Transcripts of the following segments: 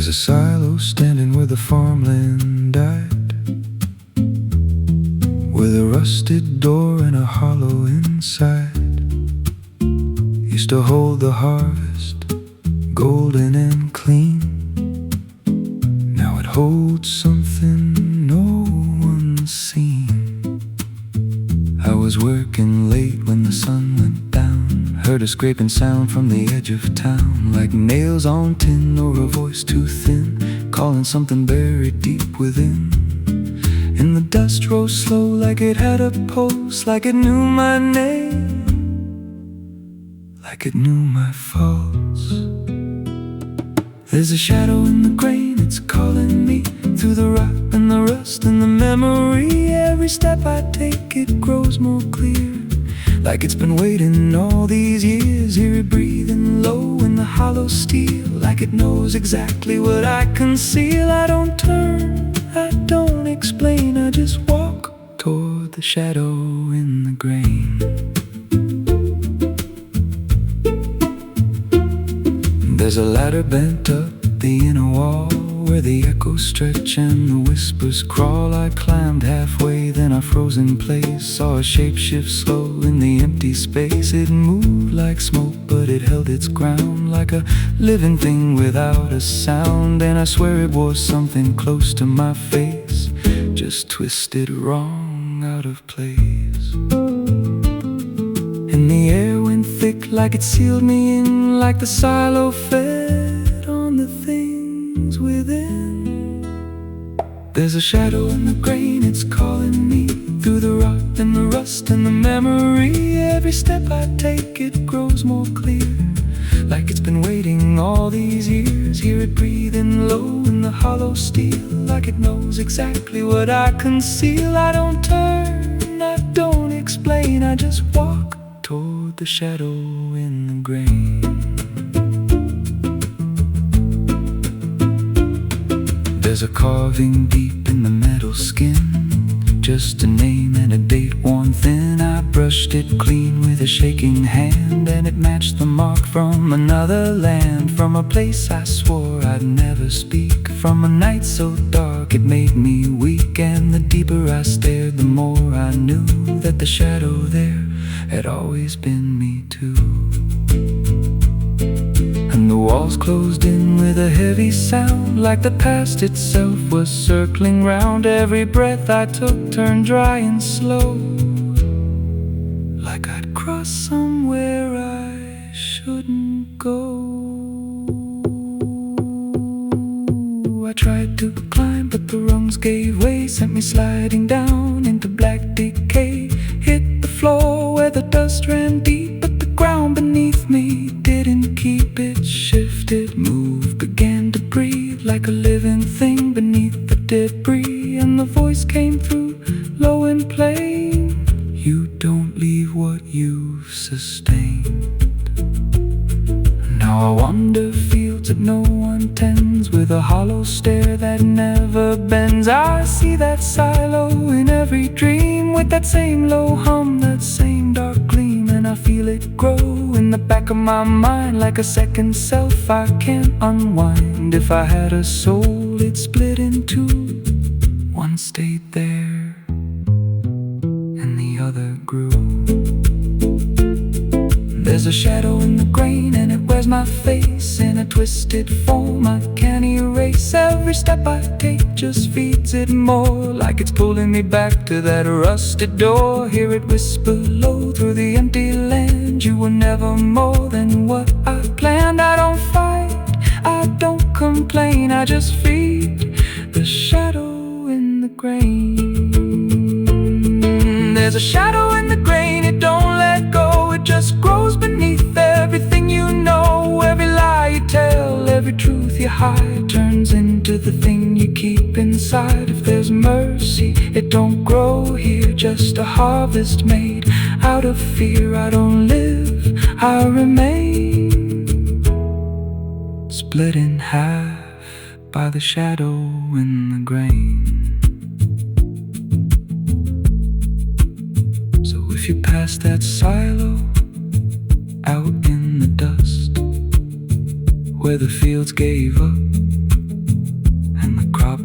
There's a silo standing where the farmland died, with a rusted door and a hollow inside. Used to hold the harvest, golden and clean. Now it holds something no one's seen. I was working late when the sun went down, heard a scraping sound from the edge of town, like nails on tin or a voice too thin, calling something buried deep within. And the dust rose slow like it had a pulse, like it knew my name, like it knew my faults. There's a shadow in the grain, it's calling me through the rot and the rust and the memory. Every step I take, it grows more clear, like it's been waiting all these years. Hear it breathing low in the hollow steel, like it knows exactly what I conceal. I don't turn, I don't explain, I just walk toward the shadow in the grain. There's a ladder bent up the inner wall, where the echoes stretch and the whispers crawl. I climbed halfway, then I froze in place, saw a shape shift slow in the empty space. It moved like smoke, but it held its ground, like a living thing without a sound. And I swear it was something close to my face, just twisted wrong, out of place. And the air went thick, like it sealed me in, like the silo fed on the things within. There's a shadow in the grain, it's calling me through the rot and the rust and the memory. Every step I take, it grows more clear, like it's been waiting all these years. Hear it breathing low in the hollow steel, like it knows exactly what I conceal. I don't turn, I don't explain, I just walk toward the shadow in the grain. There's a carving deep in the metal skin, just a name and a date worn thin. I brushed it clean with a shaking hand, and it matched the mark from another land, from a place I swore I'd never speak, from a night so dark it made me weak. And the deeper I stared, the more I knew that the shadow there had always been me too. And the walls closed in with a heavy sound, like the past itself was circling round. Every breath I took turned dry and slow, like I'd crossed somewhere I shouldn't go. I tried to climb, but the rungs gave way, sent me sliding down into black decay. Hit the floor where the dust ran deep, but the ground beneath me didn't keep. It shifted, moved, began to breathe, like a living thing beneath the debris. And the voice came through, low and plain: you don't leave what you've sustained. Now I wander fields that no one tends, with a hollow stare that never bends. I see that silo in every dream, with that same low hum, that same dark gleam. And I feel it grow in the back of my mind, like a second self I can't unwind. If I had a soul, it'd split in two. One stayed there, and the other grew. There's a shadow in the grain, and it wears my face in a twisted form I can't erase. Every step I take just feeds it more, like it's pulling me back to that rusted door. Hear it whisper low through the empty land: you were never more than what I planned. I don't fight, I don't complain, I just feed the shadow in the grain. There's a shadow in the grain, it don't let go, it just grows beneath everything you know. Every lie you tell, every truth you hide, turns into the thing you keep inside. If there's mercy, it don't grow here, just a harvest made out of fear. I don't live, I remain, split in half by the shadow in the grain. If you pass that silo out in the dust, where the fields gave up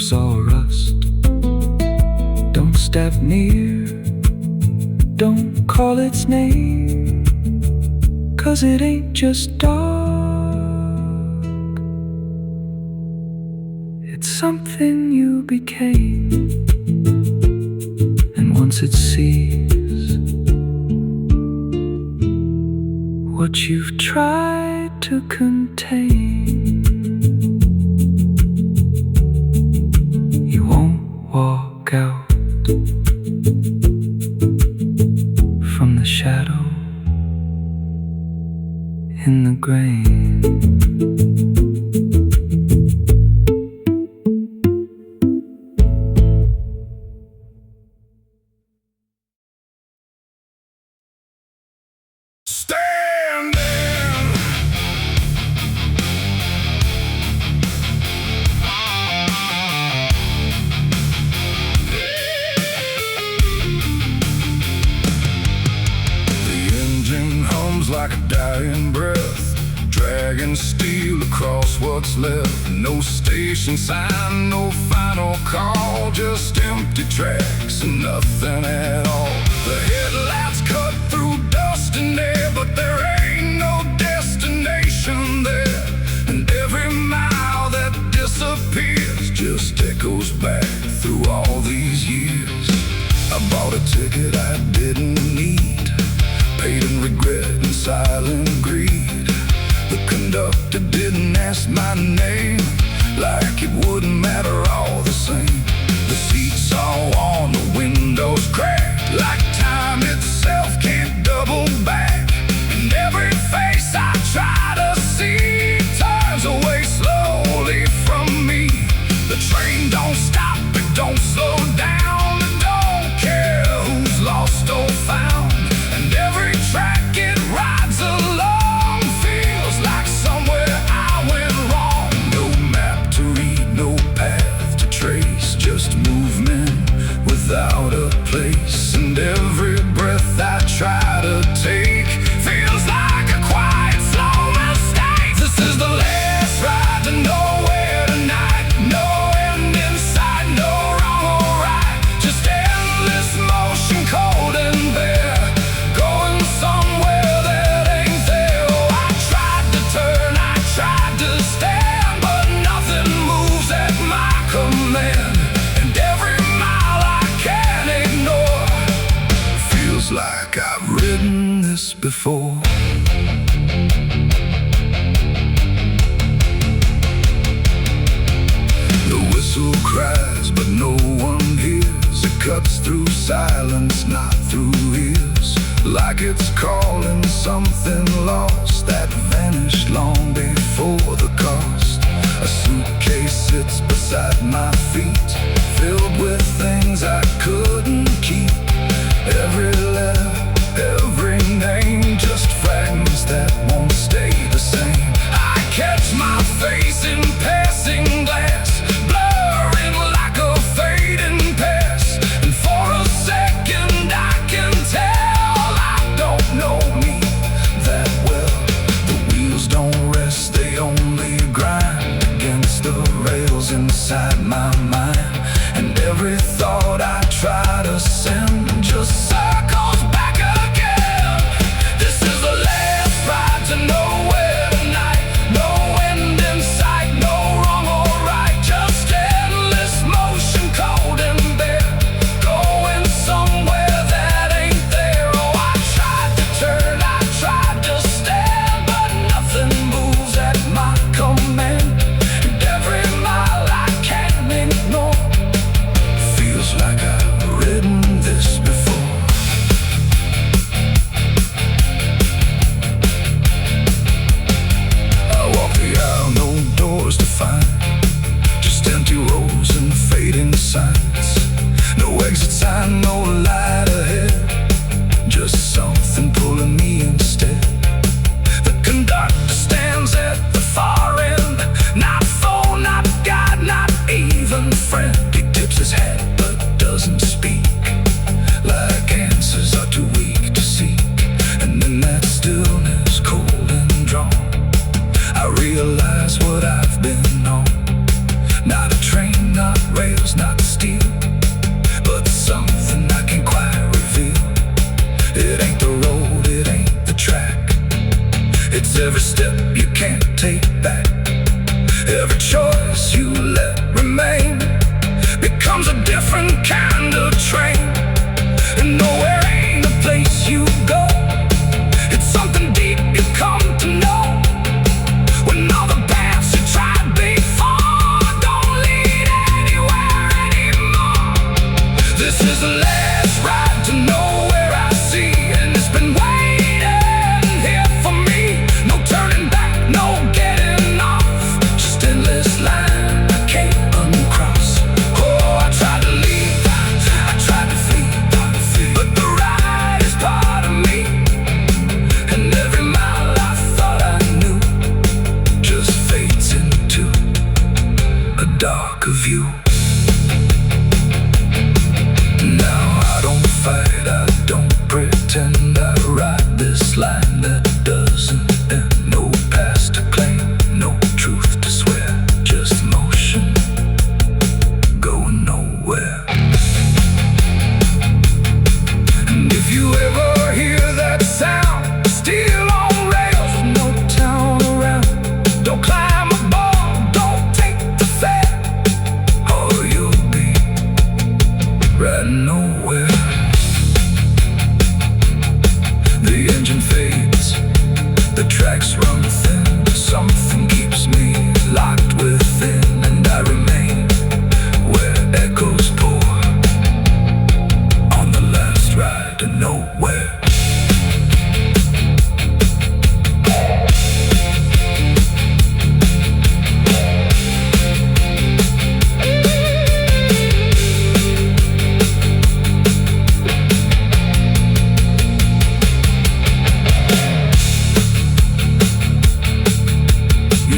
lips all rust. Don't step near, don't call its name, 'cause it ain't just dark, it's something you became. And once it sees what you've tried to contain, you won't walk out from the shadow in the grain. Like a dying breath, dragging steel across what's left. No station sign, no final call, just empty tracks and nothing at all. The headlights cut through dust and air, but there ain't no destination there. And every mile that disappears just echoes back through all these years. I bought a ticket I didn't need, paid in regret and silent greed. The conductor didn't ask my name, like it wouldn't matter all the same. The seats all worn, the windows cracked, like time itself can't double back. And every face I try to see turns away slowly from me. The train don't stop, it don't slow down, it don't care who's lost or found. Track it rides along feels like somewhere I went wrong. No map to read, no path to trace, just movement without a place. And every breath I try to take feels like a quiet, slow mistake. This is the last ride to nowhere tonight. No end in sight, no wrong or right, just endless motion, cold and bare. Somewhere that ain't there. Oh, I tried to turn, I tried to stand, but nothing moves at my command. And every mile I can't ignore feels like I've ridden this before. The whistle cries, but no one hears. It cuts through silence, not through ears, like it's calling something lost that vanished long before the cost. A suitcase sits beside my feet, filled with things I couldn't keep. Every letter, every name, just fragments that won't stay the same. I catch my face in passing glass, blurring like a fading past. And for a second I can tell know me that well. The wheels don't rest, they only grind against the rails inside my mind. And every thought This is the last ride to nowhere I see, and it's been waiting here for me. No turning back, no getting off, just endless line I can't uncross. Oh, I tried to leave, I tried to flee, but the ride is part of me, and every mile I thought I knew just fades into a darker view. Now I don't fight, I don't pretend, I ride this line that doesn't end. No past to claim, no truth to swear, just motion going nowhere. And if you ever hear that sound, still on rails, no town around, don't climb aboard, don't take the fare, or you'll be riding nowhere. The engine fades, the tracks run thin, but something keeps me locked within, and I remain where echoes pour on the last ride to nowhere.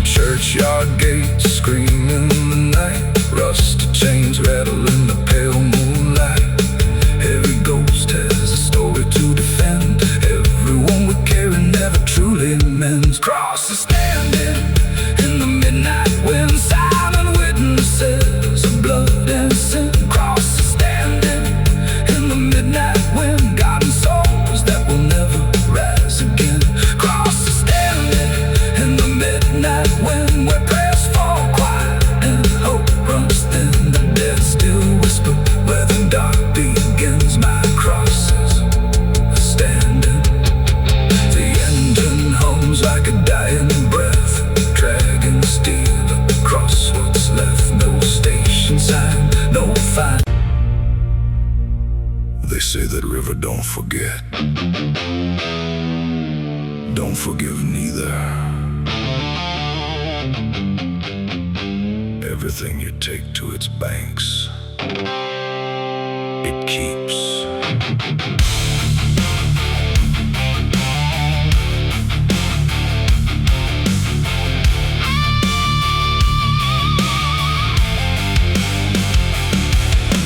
Churchyard gates scream in the night, rusted chains rattle in the pale moonlight. Every ghost has a story to defend, everyone we carry never truly mends. Crosses standing in the midnight wind, silent witnesses of blood and sin. Crosses standing in the midnight wind, guarding souls that will never rise again. Crosses standing in the midnight wind, where prayers fall quiet and hope runs thin. The dead still whisper where the dark begins. My crosses are standing. The engine hums like a dying breath, dragging steel across what's left. No station sign, no fine. They say that river don't forget, don't forgive neither. Everything you take to its banks, it keeps.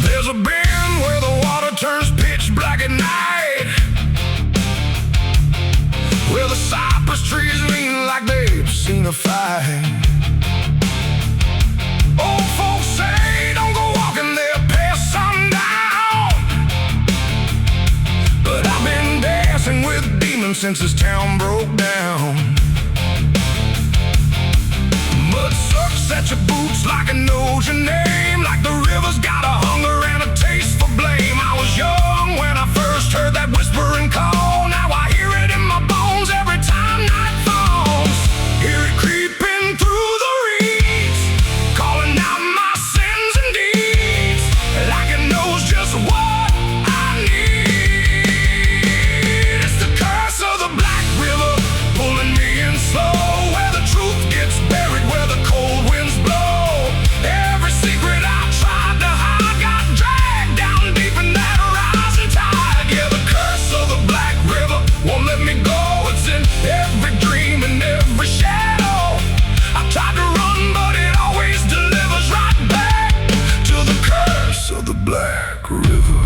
There's a bend where the water turns pitch black at night, where the cypress trees lean like they've seen a fight. Old folks say don't go walking there past sundown, but I've been dancing with demons since this town broke down. Mud sucks at your boots like it knows your name, like the river's got a hunger and a taste for blame. I was young when I first heard that whispering call, now I hear it in my bones every time night falls. Hear it creeping through the reeds, calling out my sins and deeds, like it knows just what I need. It's the curse of the Black River, pulling me in slow, where the truth gets buried, where the cold winds blow. Every secret I tried to hide got dragged down deep in that rising tide. Yeah, the curse of the Black River won't let me go. It's in every dream and every shadow. I tried to run, but it always delivers right back to the curse of the Black River.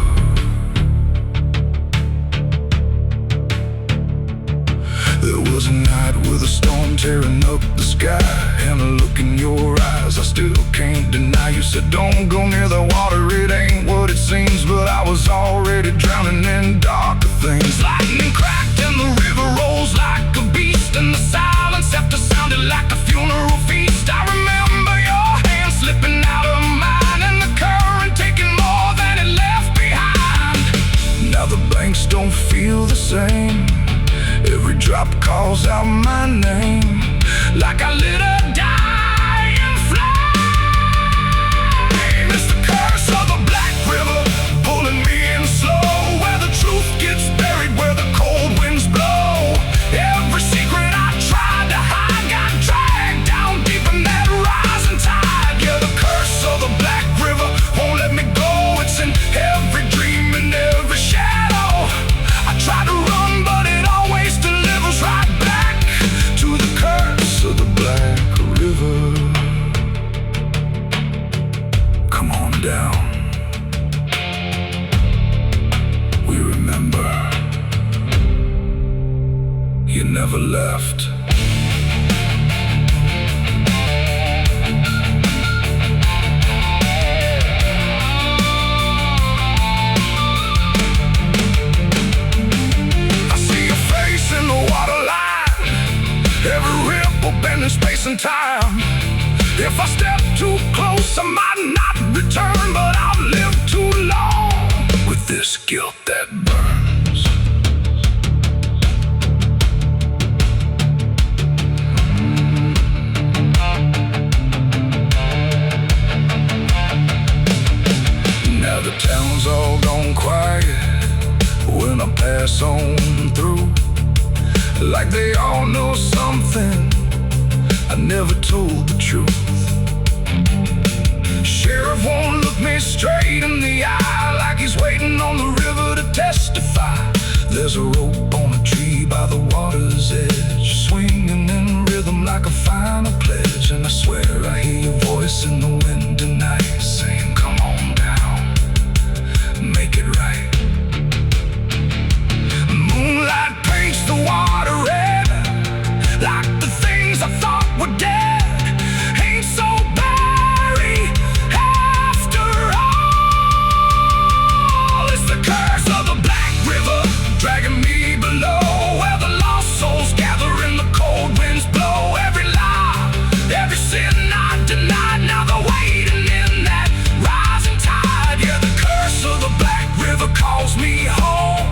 There was a night with a storm tearing up the sky, and a look in your eyes I still can't deny. You said don't go near the water, it ain't what it seems, but I was already drowning in darker things. Lightning cracked and the river rolls like a beast, and the silence after sounded like a funeral feast. I remember your hand slipping out of mine, and the current taking more than it left behind. Now the banks don't feel the same, every drop calls out my name, like I lit a dying flame. It's the curse of the Black River, pulling never left. I see your face in the waterline, every ripple bending space and time. If I step too close, I might not return, but I've lived too long with this guilt that burns. Now the town's all gone quiet when I pass on through, like they all know something I never told the truth. Sheriff won't look me straight in the eye, like he's waiting on the river to testify. There's a rope on a tree by the water's edge, swinging in rhythm like a final pledge. And I swear I hear your voice in the wind tonight, saying, come on down, make it right. Moonlight paints the water red, like the things I thought were dead ain't so blurry after all. It's the curse of the Black River dragging me below, where the lost souls gather and the cold winds blow. Every lie, every sin I denied, now they're waiting in that rising tide. Yeah, the curse of the Black River calls me home,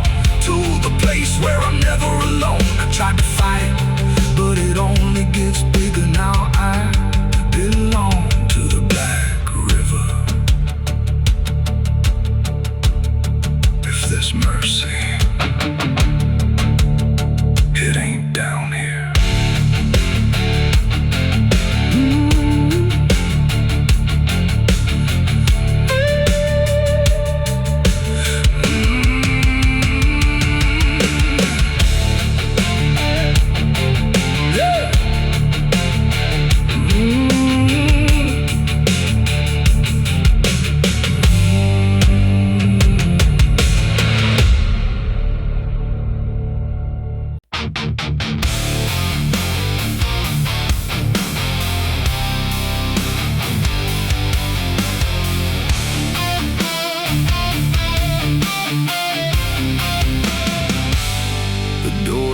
to the place where I'm never alone. I tried to fight, but it only gets bigger now. I belong to the Black River. If there's mercy, it ain't down here.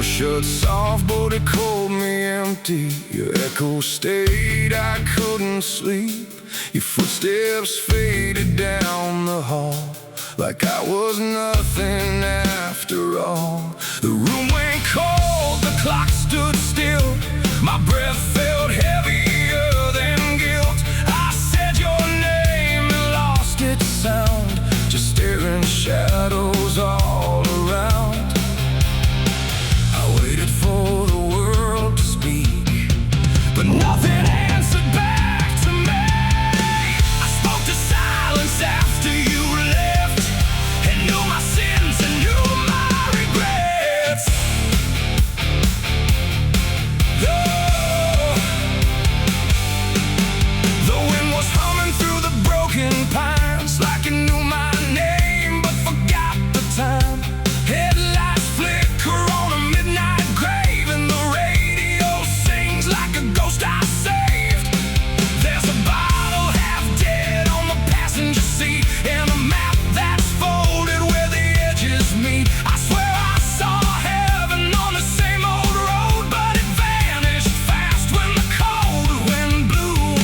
Shut soft, but it called me empty. Your echo stayed, I couldn't sleep. Your footsteps faded down the hall, like I was nothing after all. The room went cold, the clock stood still. My breath felt heavier than guilt. I said your name and lost its sound, just staring shadows all around. For the world to speak, but nothing answered back to me. I spoke to silence after you left, and knew my sins and knew my regrets. The wind was humming through the broken pines, like it knew my name but forgot the time. Headlights flicker on a midnight grave, and the radio sings like a ghost I saved. There's a bottle half dead on the passenger seat, and a map that's folded where the edges meet. I swear I saw heaven on the same old road, but it vanished fast when the cold wind blew.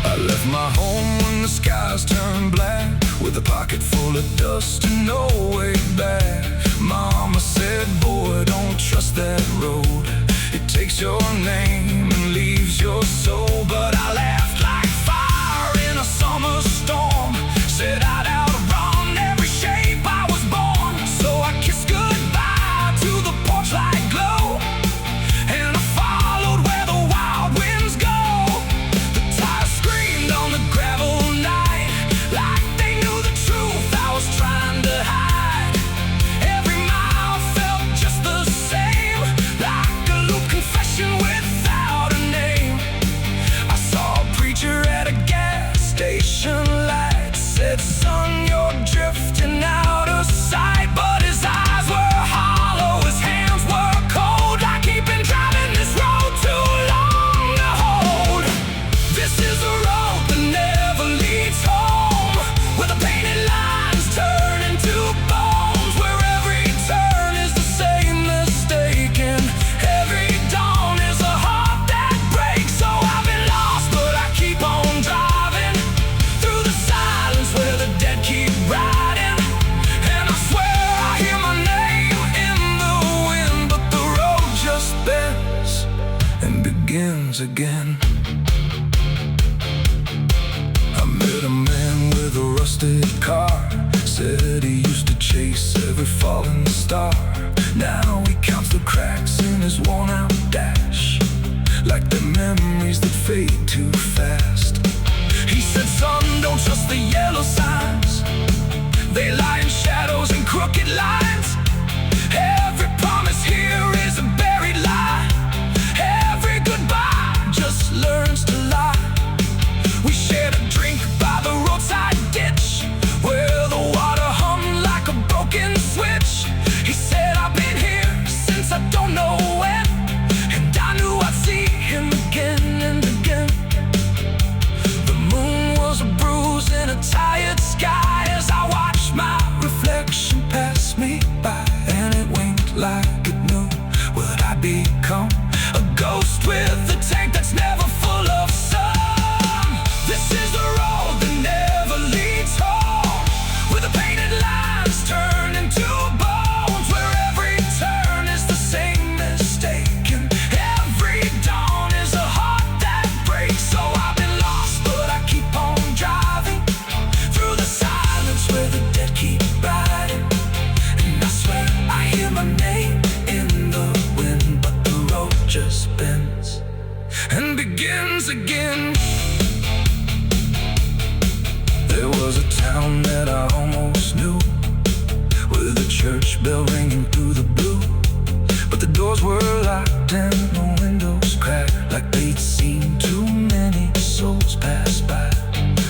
I left my home when the skies turned black, with a pocket full of dust and no way back. Mama said, boy, don't trust that road. It takes your name and leaves your soul. But I laughed like fire in a summer storm, said I'd outrun every shape I was born. So I kissed goodbye to the porch light glow, and I followed where the wild winds go. The tires screamed on the gravel night, like they knew the truth I was trying to hide. Every mile felt just the same, like a loop confession without a name. I saw a preacher at a gas station light, said, son, you're drifting out of sight. But his eyes were hard again. I met a man with a rusted car, said he used to chase every falling star. Now he counts the cracks in his worn-out dash, like the memories that fade too fast. He said, son, don't trust the yellow signs. They lie in shadows and crooked lines. Every promise here is a buried lie. Every goodbye just learns to lie. We shared a drink by the roadside ditch, where the water hummed like a broken switch. He said, I've been here since I don't know when, and I knew I'd see him again and again. The moon was a bruise in a tired sky as I watched my reflection pass me by, and it winked like it knew what I'd become, a ghost with a tank that's never full of sun. This is the road that never leads home, where the painted lines turn into bones, where every turn is the same mistake, and every dawn is a heart that breaks. So I've been lost, but I keep on driving through the silence where the dead keep riding. And I swear I hear my name in the wind, but the road just bends and begins again. There was a town that I almost knew, with a church bell ringing through the blue, but the doors were locked and the windows cracked, like they'd seen too many souls pass by.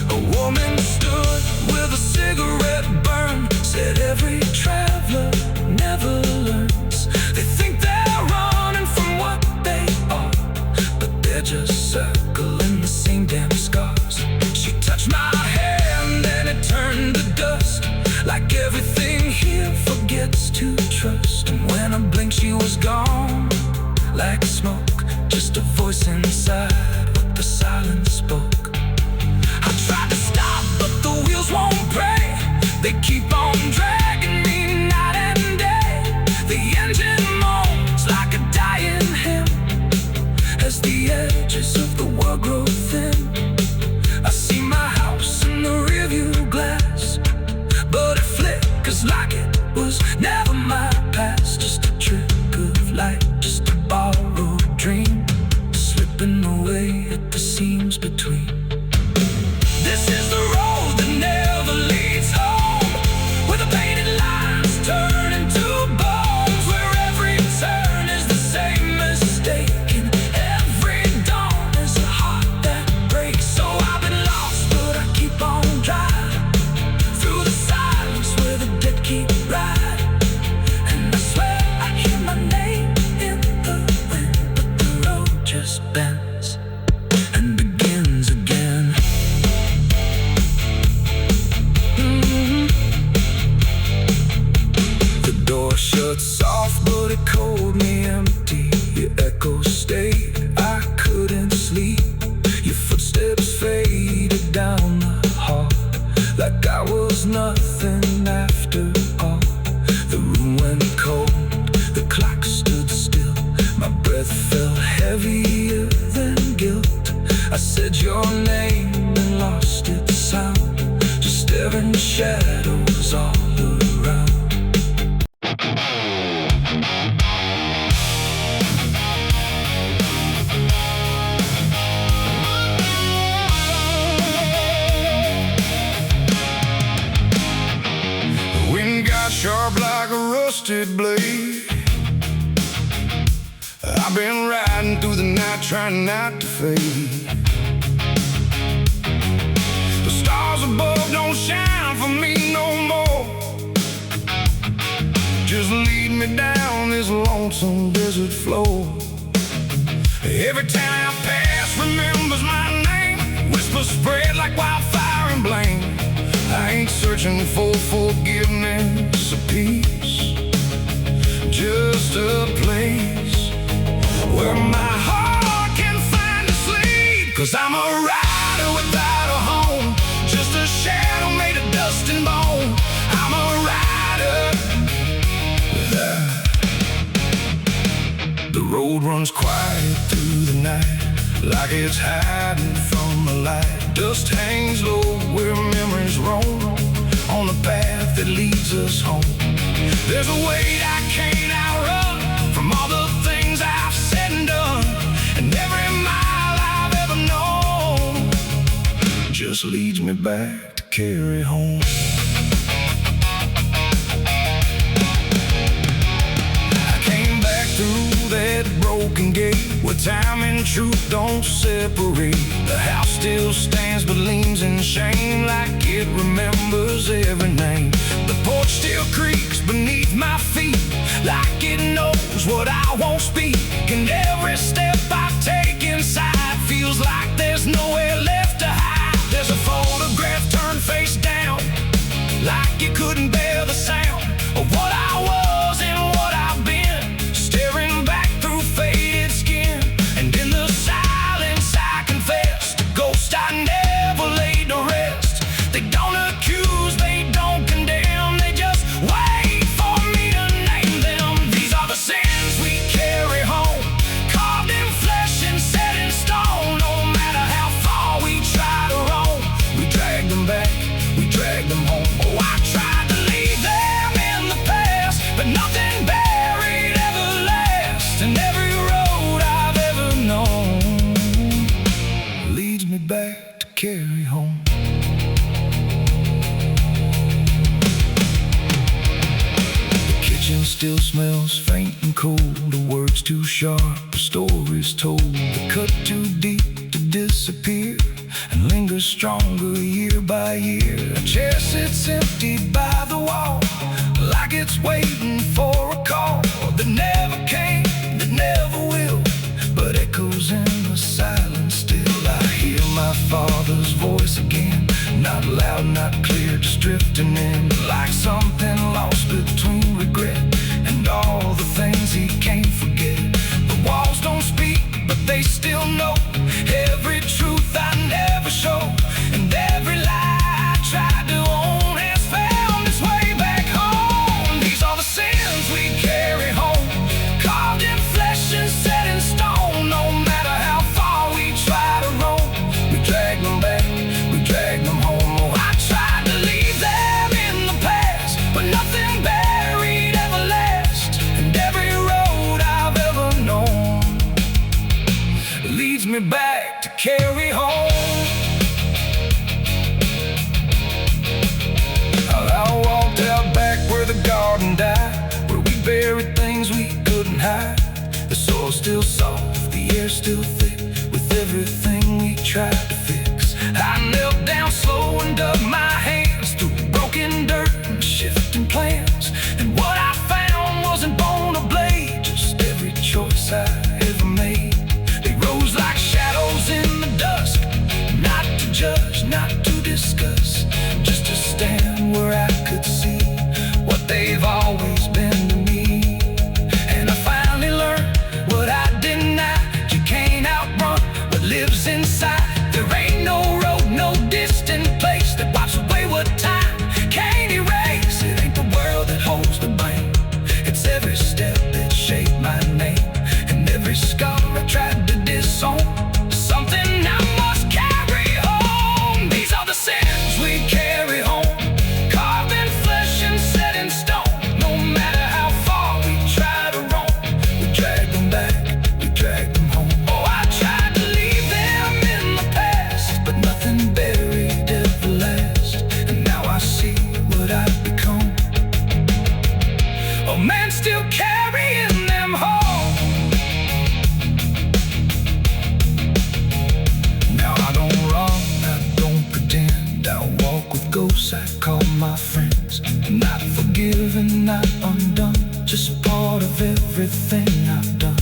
A woman stood with a cigarette burn, said every traveler never learns. They think they're running from what they are, but they're just circling the same damn scars. She touched my hand and it turned to dust, like everything here forgets to trust. And when I blinked she was gone, like smoke, just a voice inside what the silence spoke. I tried to stop but the wheels won't break, they keep on dragging me night and day. The engine moans like a dying hymn as the edges of the world grow thin. I see my house in the rearview glass, but it flickers like it was never my past. Just a trick of light, just a borrowed dream, slipping away at the seams between. This is the road that never leads home, where the painted lines turn into bones, where every turn is the same mistake, and every dawn is a heart that breaks. So I've been lost, but I keep on driving through the silence where the dead keep riding. And I swear I hear my name in the wind, but the road just bends and begins again. The door shut soft, but it cold me empty. Your echo stayed, I couldn't sleep. Your footsteps faded down the hall, like I was nothing after all. The room went cold, the clock stood still. My breath felt heavier than guilt. I said your name and lost its sound, just staring shadows all around. The wind got sharp like a rusted blade. I've been riding through the night trying not to fade. The stars above don't shine for me no more. Just lead me down this lonesome desert floor. Every town I pass remembers my name, whispers spread like wildfire and blame. I ain't searching for forgiveness or peace, just a place where my heart can find a sleep. 'Cause I'm a rider without a home, just a shadow made of dust and bone. I'm a rider. The road runs quiet through the night, like it's hiding from the light. Dust hangs low where memories roam on the path that leads us home. There's a weight I can't outrun from all the things I've said and done, and every mile I've ever known just leads me back to carry home. Through that broken gate where time and truth don't separate. The house still stands but leans in shame, like it remembers every name. The porch still creaks beneath my feet, like it knows what I won't speak. And every step I take inside feels like there's nowhere left to hide. There's a photograph turned face down, like it couldn't bear the sound of what I was and what I've been. Staring back through faded skin, and in the silence I confess the ghost I never laid to rest. They don't accuse, they don't condemn, they just wait for me to name them. These are the sins we carry home, carved in flesh and set in stone. No matter how far we try to roam, we drag them back, we drag them home. Oh, I tried to leave them in the past, but nothing buried ever lasts. And every road I've ever known leads me back to carry home. The kitchen still smells faint and cold, the words too sharp, the stories told. The cut too deep to disappear and lingers stronger year by year. A chair sits empty by the wall, like it's waiting for a call that never came, that never will, but echoes in the silence still. I hear my father's voice again, not loud, not clear, just drifting in, like something lost between regret and all the things he can't forget. The walls don't speak, but they still know every truth I never show, and every lie I tried to own has found its way back home. These are the sins we carry home, carved in flesh and set in stone. No matter how far we try to roam, we drag them back, we drag them home. Oh, I tried to leave them in the past, but nothing buried ever lasts. And every road I've ever known leads me back to carry home. I walked out back where the garden died, where we buried things we couldn't hide. The soil's still soft, the air's still thick, with everything we tried to fix. I knelt down slow and dug my hands through broken dirt and shifting plans, and what I found wasn't bone or blade, just every choice I ever made. They rose like shadows in the dusk, not to judge, not to discuss, just to stand where I could see what they've always been to me. And I finally learned what I denied: you can't outrun what lives inside. There ain't no road, no distant place that wipes away what time can't erase. It ain't the world that holds the blame, it's every step that shaped my name, and every scar I tried to disown, something I must carry home. These are the sins we carry home, carved in flesh and set in stone. No matter how far we try to roam, we drag them back, we drag them home. Oh, I tried to leave them in the past, but nothing buried ever lasts. And now I see what I've become, a man still carrying them home. Now I don't run, I don't pretend, I walk with ghosts I call my friends. Not forgiven, not undone, just part of everything I've done.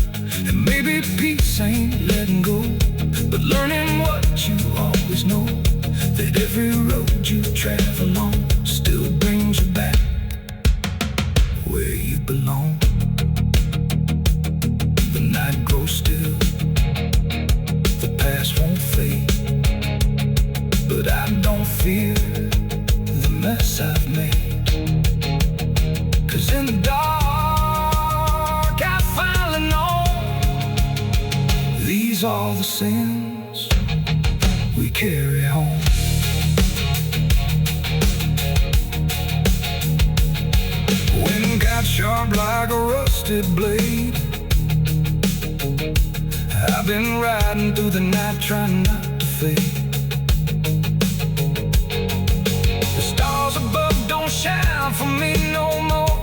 And maybe peace ain't letting go, but learning what you always know, that every road you travel on still brings you back where you belong. The night grows still, the past won't fade, but I don't fear the mess I've made. 'Cause in the dark I finally know these These are the sins we carry home. Wind got sharp like a rusted blade. I've been riding through the night trying not to fade. The stars above don't shine for me no more.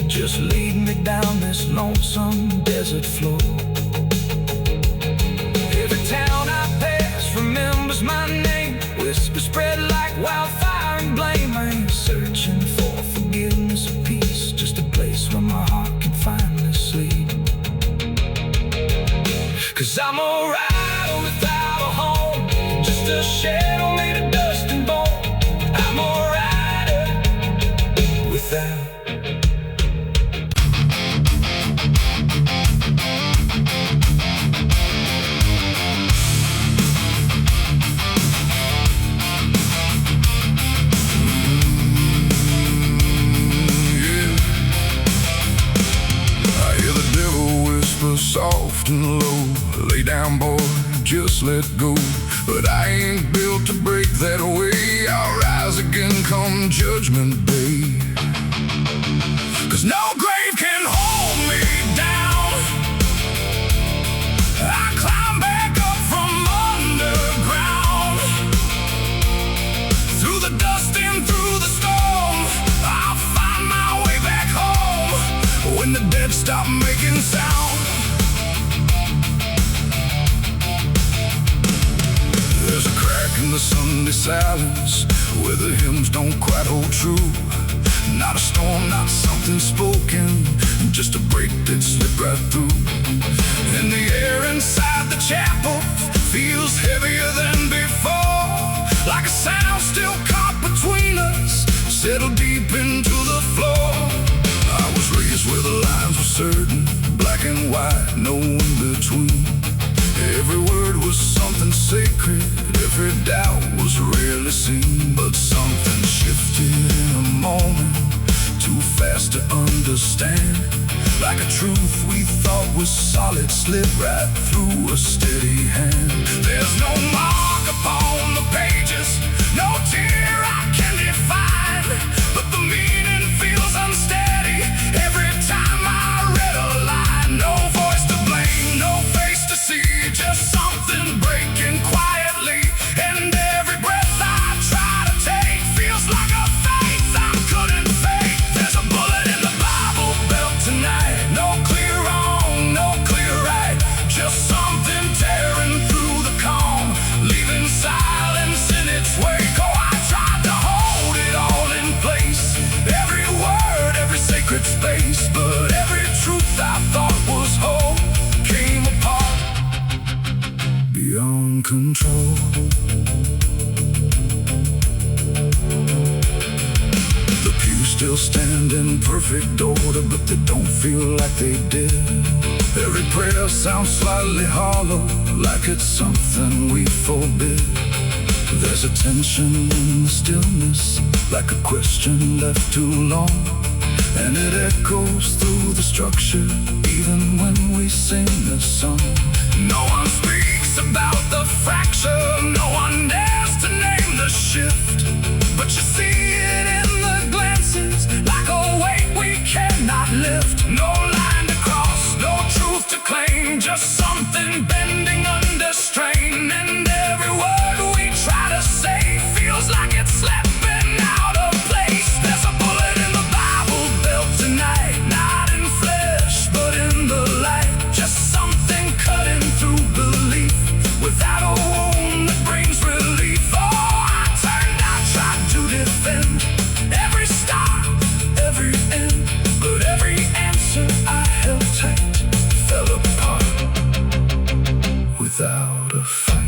Just lead me down this lonesome desert floor. Every town I pass remembers my name. Whispers spread like wildfire and blame. I ain't searching for forgiveness or peace, just a place where my heart can finally sleep. 'Cause I'm a rider without a home, just a shadow made of dust and bone. I'm a rider without. Soft and low, lay down boy, just let go. But I ain't built to break that way. I'll rise again come judgment day. 'Cause no grave can hold me down. I climb back up from underground. Through the dust and through the storm, I'll find my way back home. When the dead stop making sound, there's a crack in the Sunday silence where the hymns don't quite hold true. Not a storm, not something spoken, just a break that slipped right through. And the air inside the chapel feels heavier than before, like a sound still caught between us, settled deep into the floor. I was raised where the lines were certain, black and white, no in between. Every word was something sacred, every doubt was rarely seen. But something shifted in a moment, too fast to understand. Like a truth we thought was solid slipped right through a steady hand. There's no mark upon the pages, no tear I can define, but the meaning feels unsteady every time I read a line. No voice to blame, no face to see, just something breaking quietly. And every breath I try to take feels like a faith I couldn't fake. There's a bullet in the Bible belt tonight, no clear wrong, no clear right, just something tearing through the calm, leaving silence in its wake. Oh, I tried to hold it all in place, every word, every sacred space, but every truth I thought was whole came apart beyond control. The pews still stand in perfect order, but they don't feel like they did. Every prayer sounds slightly hollow, like it's something we forbid. There's a tension in the stillness, like a question left too long, and it echoes through the structure, even when we sing this song. No one speaks about the fracture, no one dares to name the shift, but you see it in the glances, like a weight we cannot lift. No line to cross, no truth to claim, just something bending under strain. And every word we try to say feels like it's slipping out of place. There's a bullet in the Bible belt tonight, not in flesh but in the light, just something cutting through belief without a wound that brings relief. Oh, I turned, I tried to defend every start, every end, but every answer I held tight fell apart without a fight.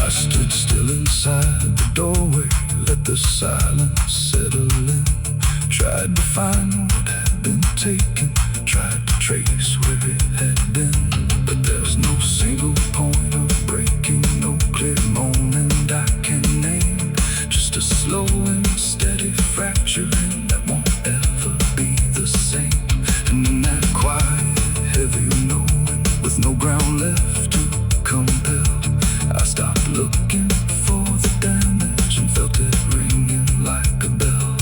I stood still inside the doorway, let the silence settle in. Tried to find what had been taken, tried to trace where it had been, but there's no single point of breaking, no clear moment I can left to compel. I stopped looking for the damage and felt it ringing like a bell.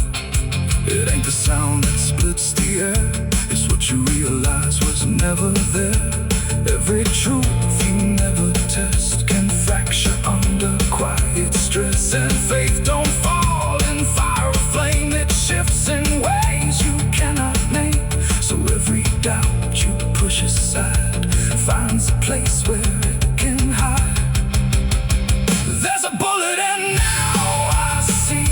It ain't the sound that splits the air, it's what you realize was never there. Every truth you never test can fracture under quiet stress. And faith don't fall in fire or flame, it shifts in ways you cannot name. So every doubt you push aside finds a place where it can hide. There's a bullet and now I see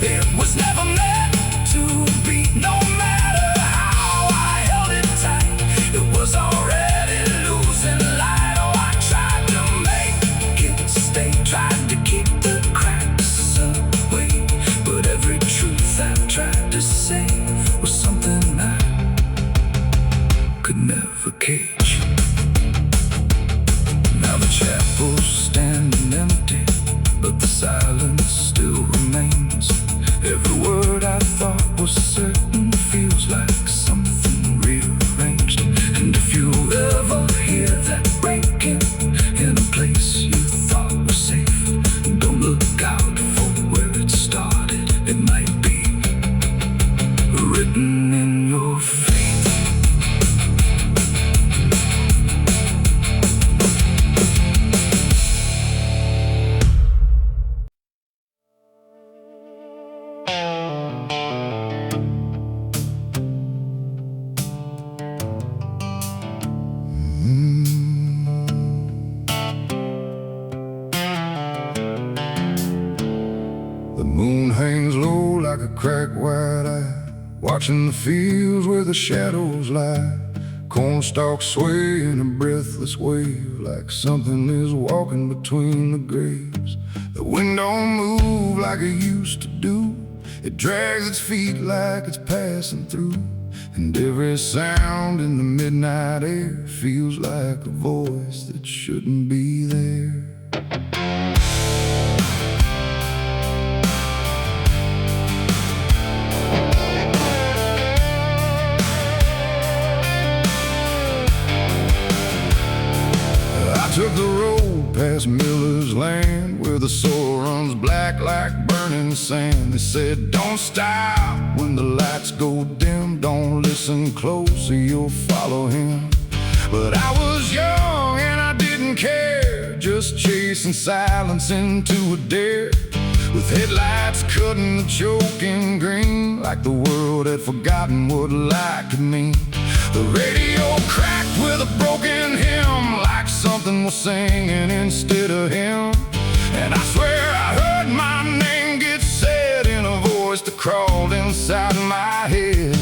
it was never meant to be. No matter how I held it tight, it was already losing light. Oh, I tried to make it stay, tried to keep the cracks away, but every truth I tried to save was something I could never cage. Now the chapel's standing empty, but the silence still remains. Every word I thought was certain feels like something rearranged. And if you ever hear that breaking in a place you thought was safe, don't look out for where it started. It might be written in your fate. The moon hangs low like a cracked white eye, watching the fields where the shadows lie. Corn stalks sway in a breathless wave, like something is walking between the graves. The wind don't move like it used to do, it drags its feet like it's passing through. And every sound in the midnight air feels like a voice that shouldn't be there. I took the road past Miller's land, where the soil runs black like burning sand. They said, don't stop when the lights go dim, don't listen close or you'll follow him. But I was young and I didn't care, just chasing silence into a dare, with headlights cutting the choking green, like the world had forgotten what light could mean. The radio cracked with a broken hymn, like something was singing instead of him. And I swear I heard my name get said in a voice that crawled inside my head.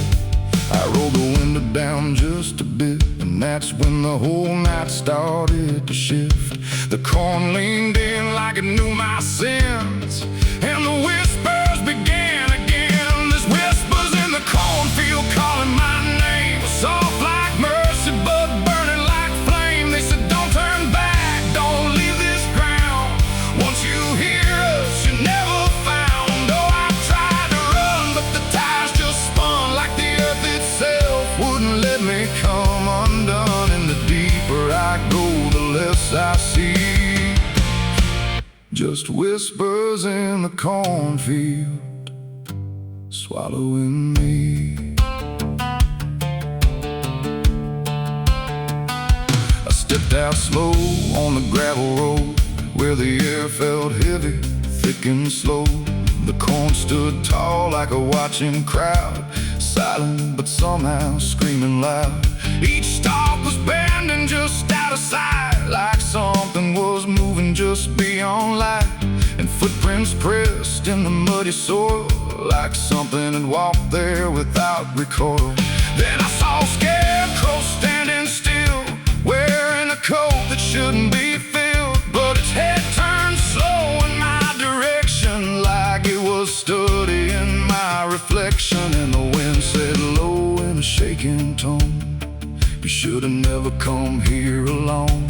I rolled the window down just a bit, and that's when the whole night started to shift. The corn leaned in like it knew my sins, and the whispers began again. There's whispers in the cornfield calling my name, soft like mercy but burning like flame. They said, don't turn back, don't leave this ground. Once you hear us, you're never found. Oh, I tried to run, but the tires just spun, like the earth itself wouldn't let me come undone. And the deeper I go, the less I see, just whispers in the cornfield swallowing me. I stepped out slow on the gravel road, where the air felt heavy, thick and slow. The corn stood tall like a watching crowd, silent but somehow screaming loud. Each stalk was bending just out of sight, like something was moving just beyond light. And footprints pressed in the muddy soil, like something had walked there without recoil. Then I saw a scarecrow standing still, wearing a coat that shouldn't be filled, but its head turned slow in my direction, like it was studying my reflection. And the wind said low in a shaking tone, you should have never come here alone.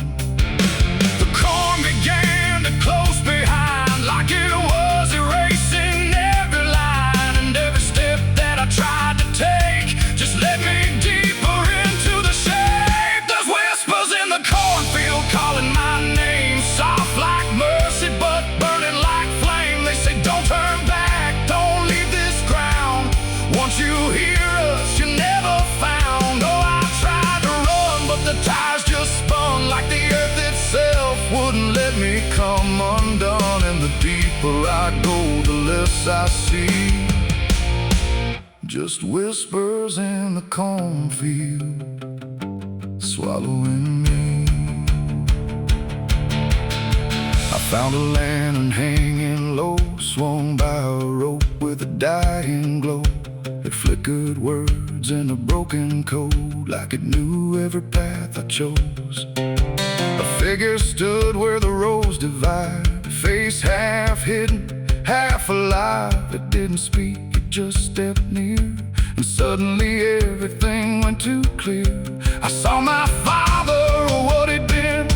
The corn began to close behind, like it was erasing every line. And every step that I tried to take just led me deeper into the shade. There's whispers in the cornfield voice I see, just whispers in the cornfield, swallowing me. I found a lantern hanging low, swung by a rope with a dying glow. It flickered words in a broken code, like it knew every path I chose. A figure stood where the roads divide, face half hidden, half alive. It didn't speak, it just stepped near, and suddenly everything went too clear. I saw my father, or what he'd been,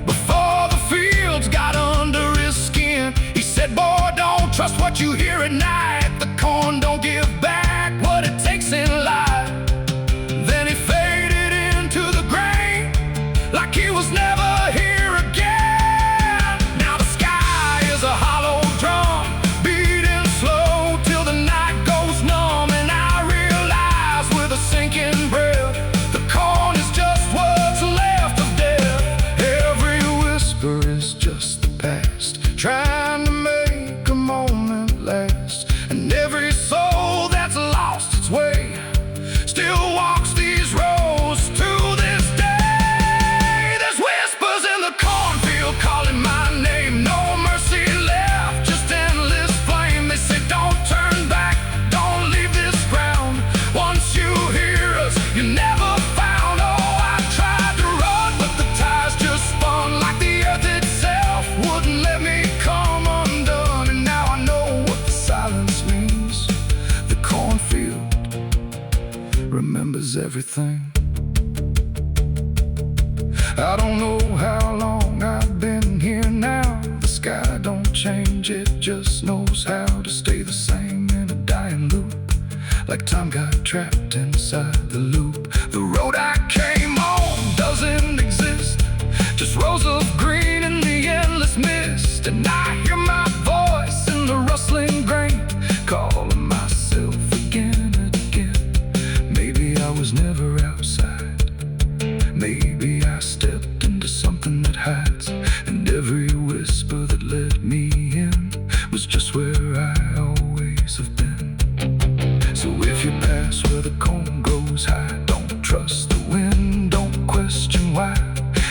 before the fields got under his skin. He said, boy, don't trust what you hear at night. The corn don't give back what it takes in life. Then he faded into the grain, like he was never here again. Now the sky is a hollow drum, beating slow till the night goes numb. And I realize with a sinking breath, the corn is just what's left of death. Every whisper is just the past, trying to make a moment last. And every soul that's lost its way still walks these roads to this day. There's whispers in the cornfield calling my name. No mercy left, just endless flame. They say don't turn back, don't leave this ground. Once you hear us, you never found. Oh, I tried to run, but the ties just spun, like the earth itself wouldn't let me come undone. And now I know what the silence means. The cornfield remembers everything. I don't know how long I've been here now. The sky don't change, it just knows how to stay the same in a dying loop, like time got trapped inside the loop. The road I came on doesn't exist, just rows of green in the endless mist. And I hear my voice in the rustling grain, calling myself again and again. Maybe I was never outside, maybe I stepped into something that hides, and every whisper that led me in was just where I always have been. So if you pass where the corn grows high, don't trust the wind, don't question why.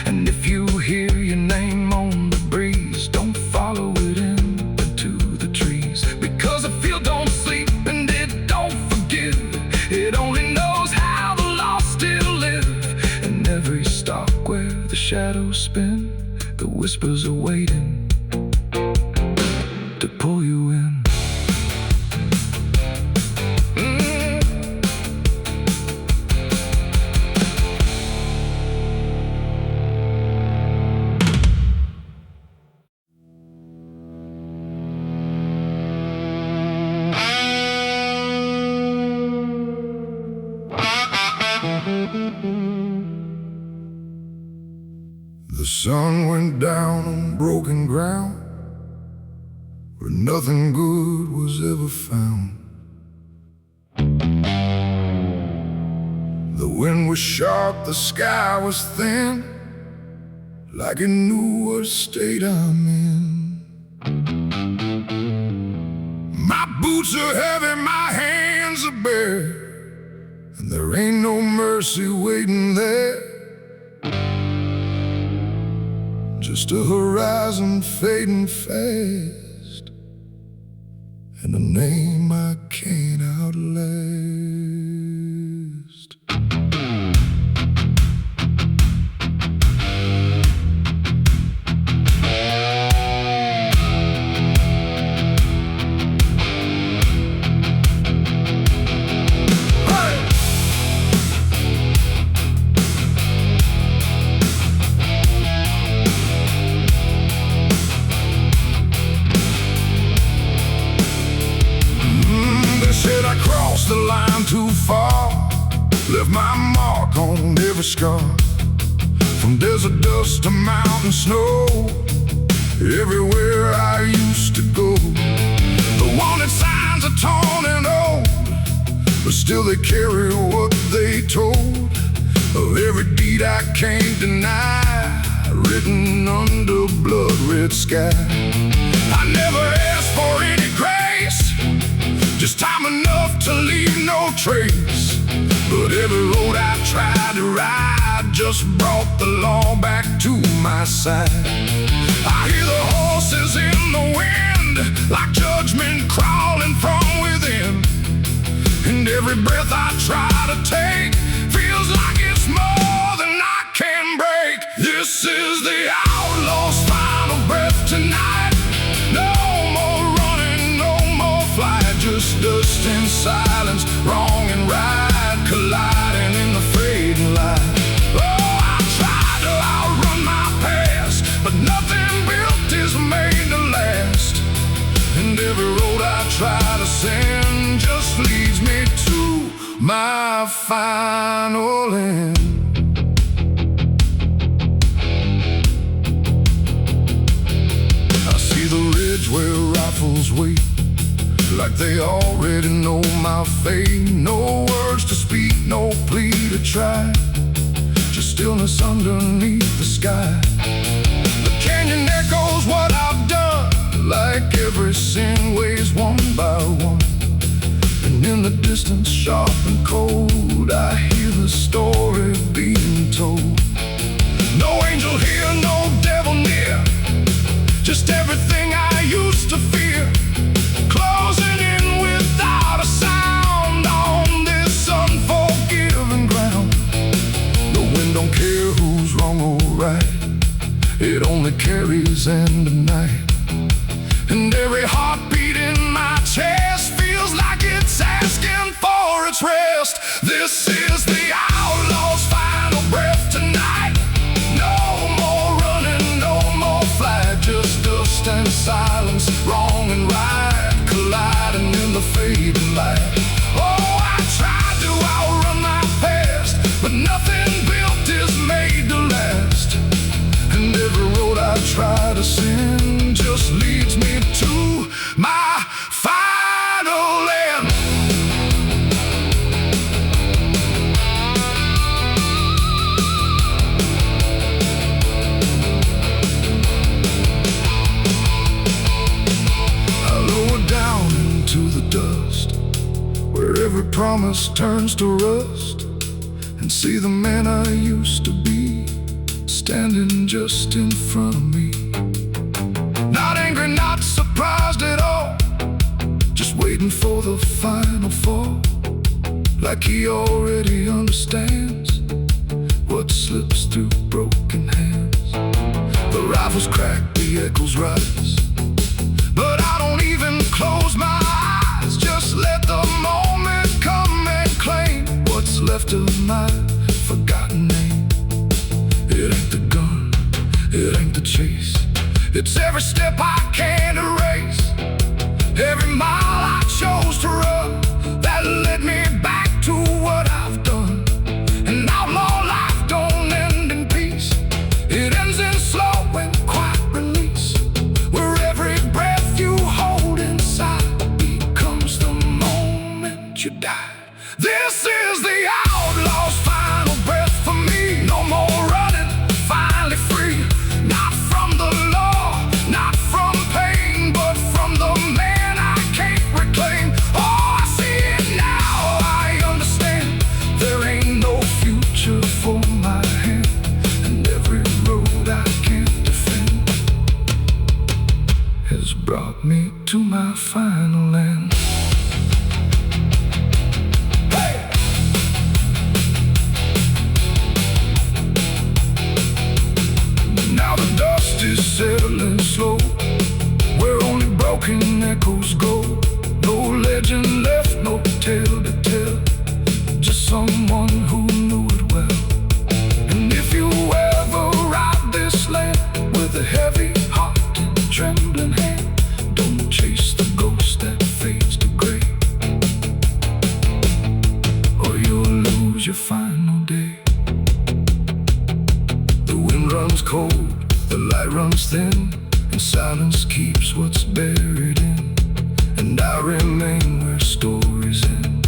And if you hear your name on the breeze, don't follow it into the trees, because the field don't sleep and it don't forgive. It only knows how the lost still live. And every stalk where the shadows spin, the whispers are waiting to pull you in. The sun went down on broken ground, where nothing good was ever found. The wind was sharp, the sky was thin, like it knew what state I'm in. My boots are heavy, my hands are bare, and there ain't no mercy waiting there. Just a horizon fading fast, and a name I can't outlast. The line too far, left my mark on every scar. From desert dust to mountain snow, everywhere I used to go. The wanted signs are torn and old, but still they carry what they told of every deed I can't deny, written under blood-red sky. I never asked for any grace, just time enough to leave no trace. But every road I tried to ride just brought the law back to my side. I hear the horses in the wind, like judgment crawling from within. And every breath I try to take feels like it's more than I can break. This is the outlaw's final breath tonight. No more running, no more flight, just dust and silence, wrong and right, colliding in the fading light. Oh, I tried to outrun my past, but nothing built is made to last. And every road I try to send just leads me to my final end. I see the ridge where rifles wait, like they already know my fate. No words to speak, no plea to try, just stillness underneath the sky. The canyon echoes what I've done, like every sin weighs one by one. And in the distance, sharp and cold, I hear the story being told. No angel here, no devil near, just everything I used to fear, closing in without a sound on this unforgiving ground. The wind don't care who's wrong or right, it only carries end of night. And every heartbeat in my chest feels like it's asking for its rest. This is the outlaw's final breath tonight. No more running, no more flight, just dust and silence, wrong and right, colliding in the fading light. Oh, I tried to outrun my past, but nothing built is made to last. And every road I try to send just leads me to my final end. I lower down into the dust, where every promise turns to rust, and see the man I used to be standing just in front of me. Not angry, not surprised at all, just waiting for the final fall, like he already understands what slips through broken hands. The rifles crack, the echoes rise, but I don't even close my eyes. Just let the moment come and claim what's left of my forgotten name. It ain't the gun, it ain't the chase, it's every step I can't erase, every mile I chose to run that led me back to what I've done. An outlaw life don't end in peace, it ends in slow and quiet release, where every breath you hold inside becomes the moment you die. This is the outlaw's final breath for me. No more running, finally free, not from the law, not from pain, but from the man I can't reclaim. Oh, I see it now, I understand, there ain't no future for my hand, and every road I can't defend has brought me to my final end. Now the dust is settling slow, where only broken echoes go. No legend left, no tale to tell, just someone who knew it well. And if you ever ride this land with a heavy heart and trembling hand, don't chase the ghost that fades to gray, or you'll lose your final day. The wind runs cold, the light runs thin, and silence keeps what's buried in. And I remain where stories end,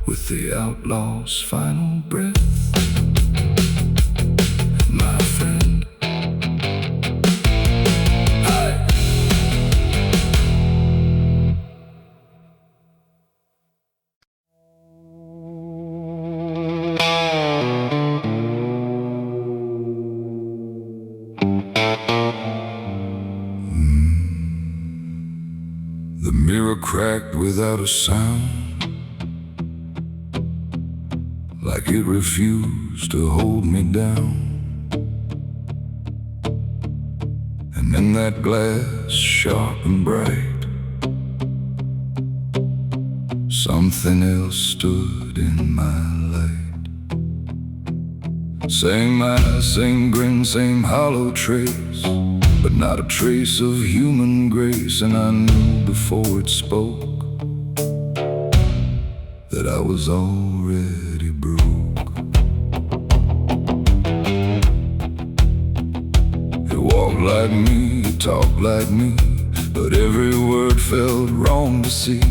with the outlaw's final breath, my friend. without a sound, like it refused to hold me down. And in that glass, sharp and bright, something else stood in my light. Same eyes, same grin, same hollow trace, but not a trace of human grace. And I knew before it spoke that I was already broke. It walked like me, it talked like me, but every word felt wrong to see.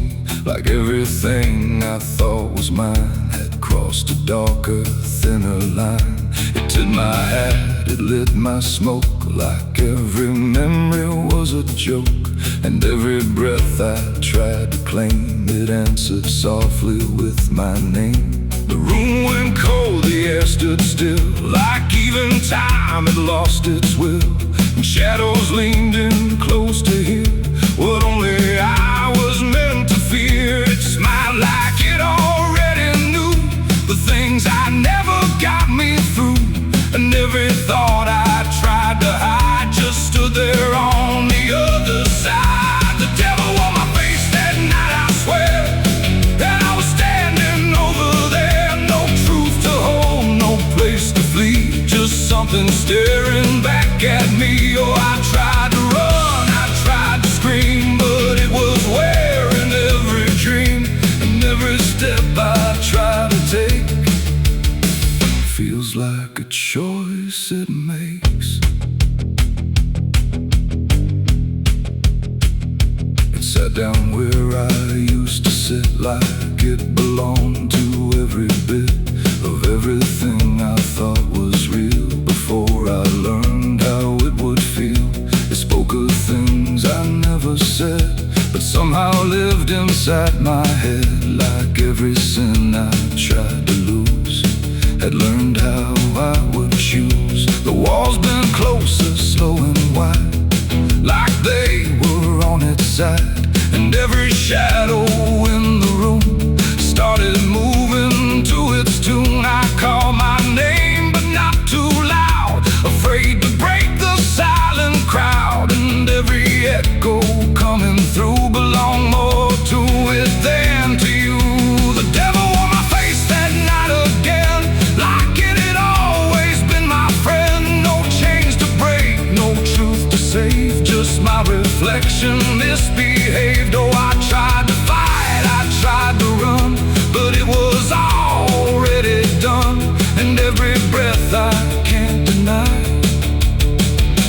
Like everything I thought was mine had crossed a darker, thinner line. It tipped my hat, it lit my smoke, like every memory was a joke. And every breath I tried to claim, it answered softly with my name. The room went cold, the air stood still, like even time had lost its will. And shadows leaned in close to hear what only I was meant to fear. It smiled like it already knew the things I never got me through. And every thought I tried to hide just stood there on the other side. The devil on my face that night, I swear, and I was standing over there. No truth to hold, no place to flee, just something staring back at me. Oh, I tried to run, I tried to scream, but it was wearing every dream. And every step I try to take feels like a choice it makes. It sat down where I used to sit, like it belonged to every bit of everything I thought was real. Before I learned how it would feel, it spoke of things I never said, but somehow lived inside my head. Like every sin I tried to lose, had learned how I would choose. The walls bent closer, slow and wide, like they were on its side. And every shadow in the room started moving to its tune. I called my name, but not too loud, afraid to break the silent crowd. And every echo coming through belonged more to it than to you. The devil on my face that night again, like it had always been my friend. No chains to break, no truth to save, just my reflection misbehaved. Oh, I tried to fight, I tried to run, but it was already done. And every breath I can't deny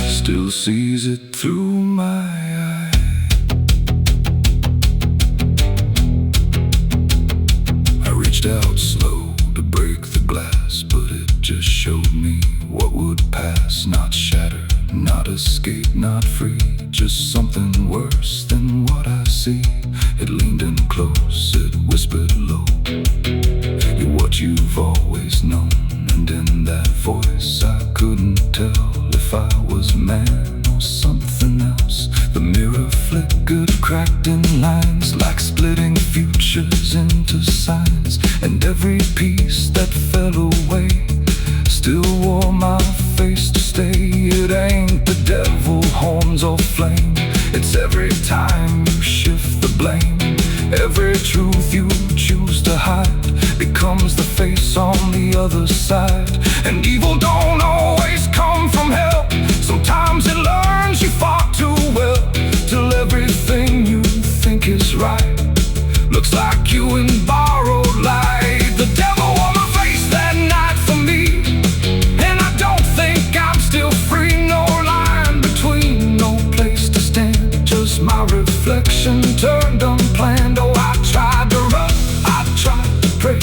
still sees it through my eye. I reached out slow to break the glass, but it just showed me what would pass. Not shatter, not escape, not free, just something worse than what I see. It leaned in close, it whispered low, you're what you've always known. And in that voice I couldn't tell if I was man or something else. The mirror flickered, cracked in lines, like splitting futures into signs. And every piece that fell away still wore my face to stay. It ain't the devil, horns or flame, it's every time you shift the blame. Every truth you choose to hide becomes the face on the other side. And evil don't always come from hell, sometimes it learns you fought too well, till everything you think is right looks like you in borrowed light. The devil on my face that night for me, and I don't think I'm still free. No line between, no place to stand, just my reflection turned unplanned. Oh, I tried to run, I tried to pray,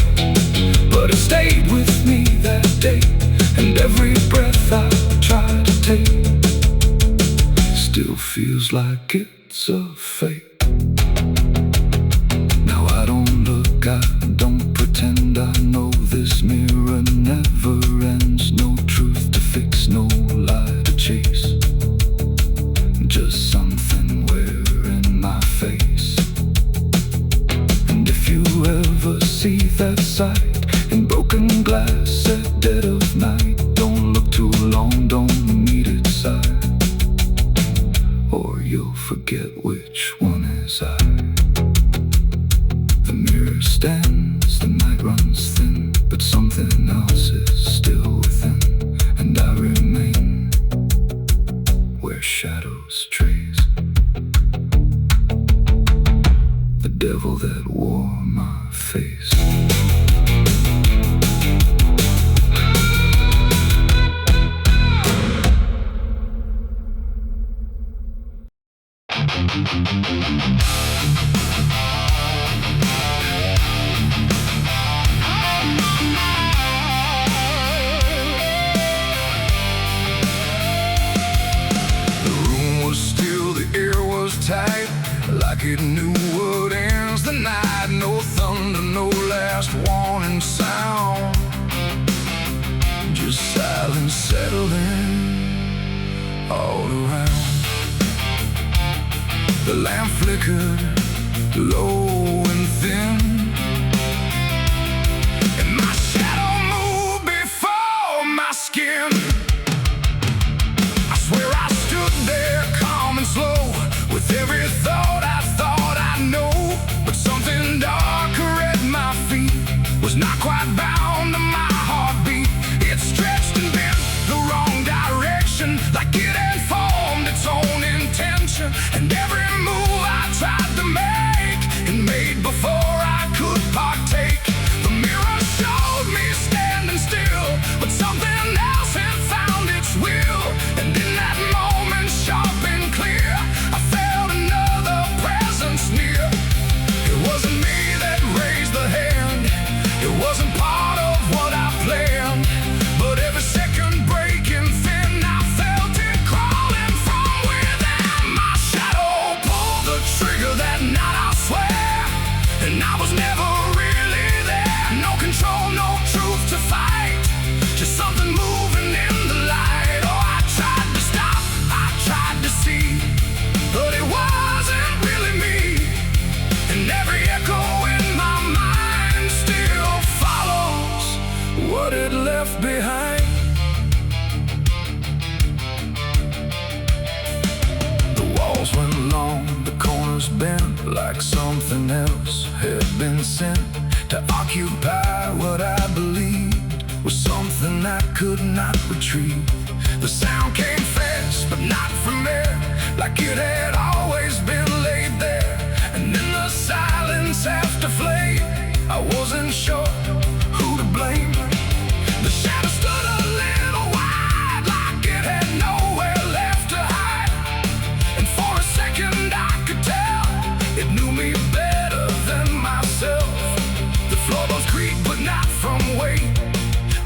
but it stayed with me that day. And every breath I try to take still feels like it's a fake. Now I don't look, I don't pretend, I know this mirror never ends. No truth to fix, no lie to chase, just something wearing my face. sound, just silence settling all around. The lamp flickered low and thin, and my shadow moved before my skin. I swear I stood there calm and slow, with every thought I know. But something darker at my feet was not quite bound to my heartbeat. It stretched and bent the wrong direction, like it had formed its own intention. And every move I tried to make, it made before I could partake. The mirror showed me standing still, but something else had found its will. And in that moment, sharp and clear, I felt another presence near. It wasn't me that raised the hand, it wasn't part of what I planned, but every second breaking thin, I felt it crawling from within. My shadow pulled the trigger that night, I swear, and I was never really there. No control, no truth to fight, just something moving in the light. Oh, I tried to stop, I tried to see, but it wasn't really me. And every echo in my mind still follows what it left behind. The walls went long, the corners bent, like something else had been sent to occupy what I believed was something I could not retrieve. The sound came fast, but not from there, like it had always been laid there. And in the silence after flame, I wasn't sure who to blame. The shadow stood a little wide, like it had nowhere left to hide. And for a second I could tell it knew me better than myself. The floorboards creaked, but not from weight,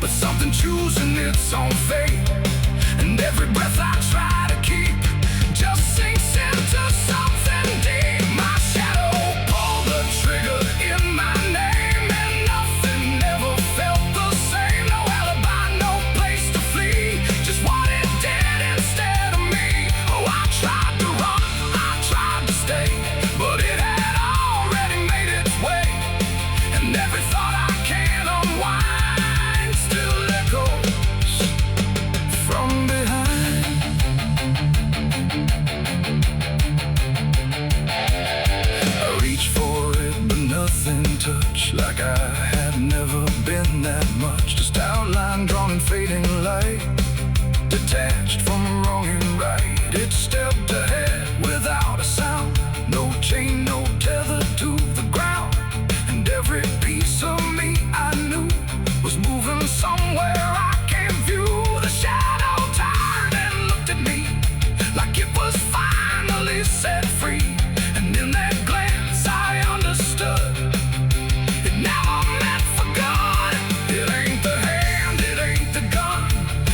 but something choosing its own fate. And every breath I try to keep just sinks into something deep. My shadow pulled the trigger in my name, and nothing ever felt the same. No alibi, no place to flee, just what it did instead of me. Oh, I tried to run, I tried to stay, but it had already made its way. And every thought I can't unwind still echoes from behind. I reached for it, but nothing touched, like I had never been that much. Just outline drawn in fading light, detached from wrong and right. It stepped ahead without a sound, no chain, no tether to the ground. And every piece of me I knew was moving somewhere I can't view. The shadow turned and looked at me, like it was finally set free. And in that glance I understood, it never meant for good. It ain't the hand, it ain't the gun,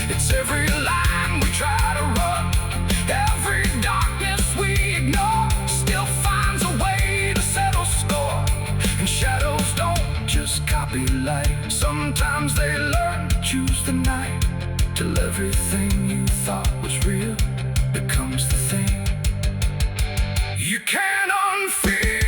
it's every line we try to run. Every darkness we ignore still finds a way to settle score. And shadows don't just copy light, sometimes they learn to choose the night, till everything you thought was real becomes the thing you can't unfeel.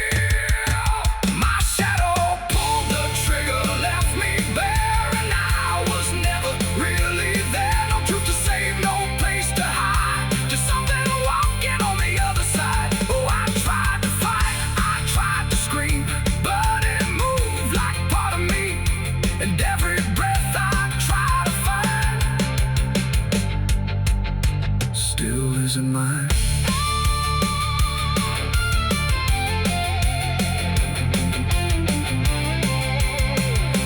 My shadow pulled the trigger, left me bare, and I was never really there. No truth to save, no place to hide, just something walking on the other side. Oh, I tried to fight, I tried to scream, but it moved like part of me. And every breath I try to find still isn't mine.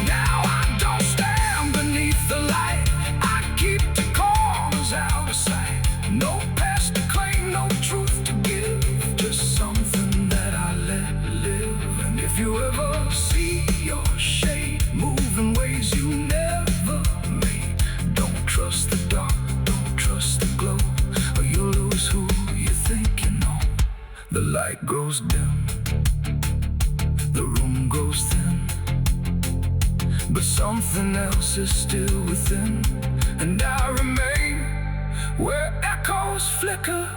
Now I don't stand beneath the light, I keep the corners out of sight. No past to claim, no truth to give, just something that I let live. And if you ever see your shade move in ways you never made, don't trust the dark, don't trust the glow, or you'll lose who you think you know. The light grows dim, the room grows thin, but something else is still within, and I remain where echoes flicker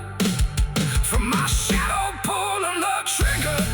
from my shadow pulling the trigger.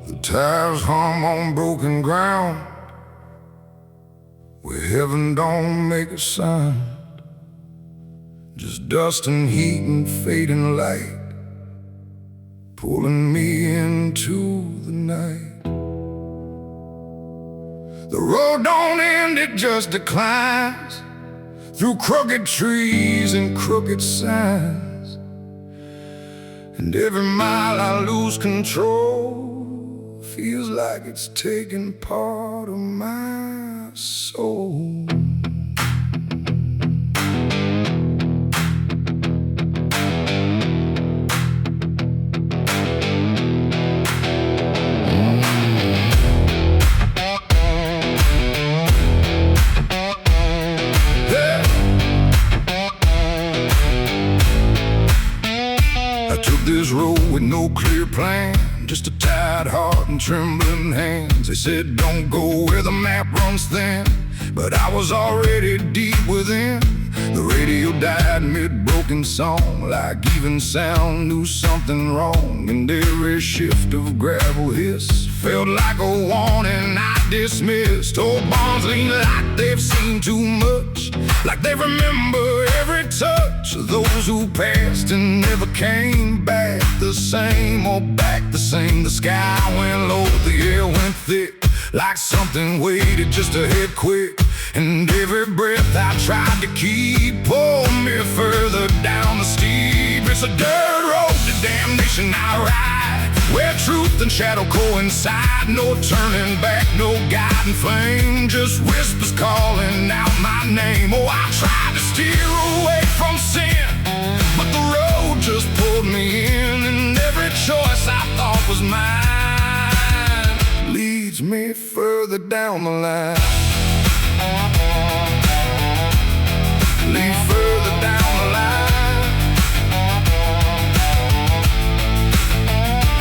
The tires hum on broken ground, where heaven don't make a sound. Just dust and heat and fading light, pulling me into the night. The road don't end, it just declines through crooked trees and crooked signs. And every mile I lose control feels like it's taking part of my soul. I took this road with no clear plan, just a tired heart and trembling hands. They said don't go where the map runs thin, but I was already deep within. The radio died mid-broken song, like even sound knew something wrong. And every shift of gravel hiss felt like a warning I dismissed. Old bonds lean like they've seen too much, like they remember every touch of those who passed and never came back the same, or back the same. The sky went low, the air went thick, like something waited just to hit quick. And every breath I tried to keep pulled me further down the steep. It's a dirt road to damnation I ride, where truth and shadow coincide. No turning back, no guiding flame, just whispers calling out my name. Oh, I tried to steer away from sin, but the road just pulled me in. And every choice I thought was mine leads me further down the line. Lead further down the line.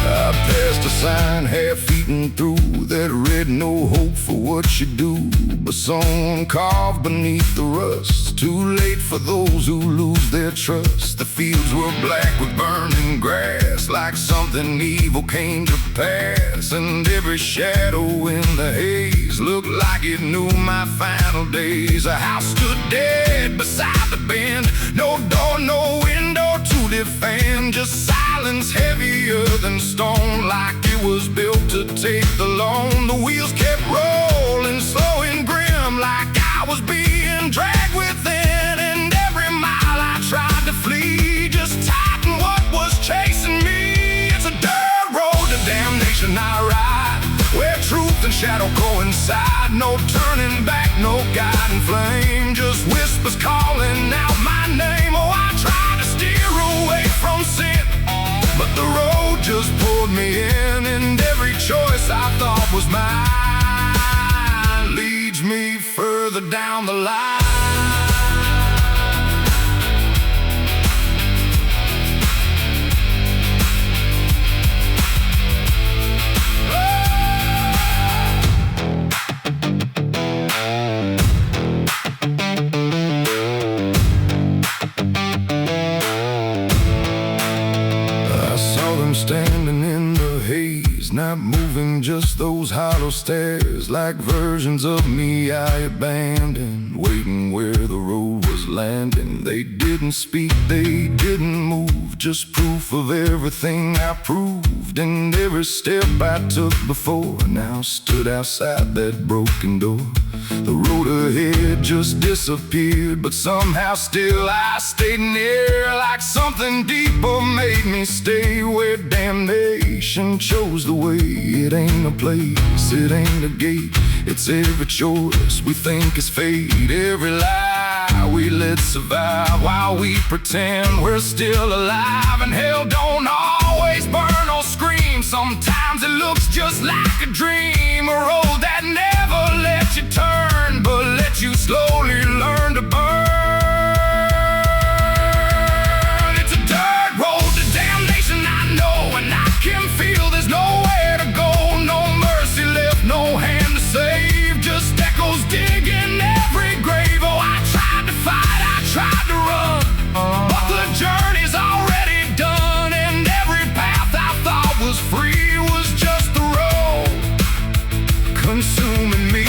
I passed a sign half-eaten through that read no hope for what you do, but someone carved beneath the rust, too late for those who lose their trust. The fields were black with burning grass, like something evil came to pass. And every shadow in the haze looked like it knew my final days. A house stood dead beside the bend, no door, no window to defend, just silence heavier than stone, like it was built to take the loan. The wheels kept rolling slow and grim, like I was being dragged within. And every mile I tried to flee just tightened what was chasing me. It's a dirt road to damnation I ride, where truth and shadow coincide. No turning back, no guiding flame, just whispers calling out my name. Oh, I tried to steer away from sin, but the road just pulled me in. And every choice I thought was mine leads me further down the line. Standing in the haze, not moving, just those hollow stares, like versions of me I abandoned, waiting where the road was landing. They didn't speak, they didn't move, just proof of everything I proved. And every step I took before now stood outside that broken door. The road ahead just disappeared, but somehow still I stayed near. Like something deeper made me stay, where damnation chose the way. It ain't a place, it ain't a gate, it's every choice we think is fate. Every lie we let survive while we pretend we're still alive. And hell don't always burn or scream, sometimes it looks just like a dream. A road that never lets you turn, but lets you slowly learn to burn. It's a dirt road to damnation, I know, and I can feel there's nowhere to go. No mercy left, no hand to save, just echoes digging every grave. Oh, I tried to fight, I tried to run, but the journey's already done. And every path I thought was free was just the road consuming me.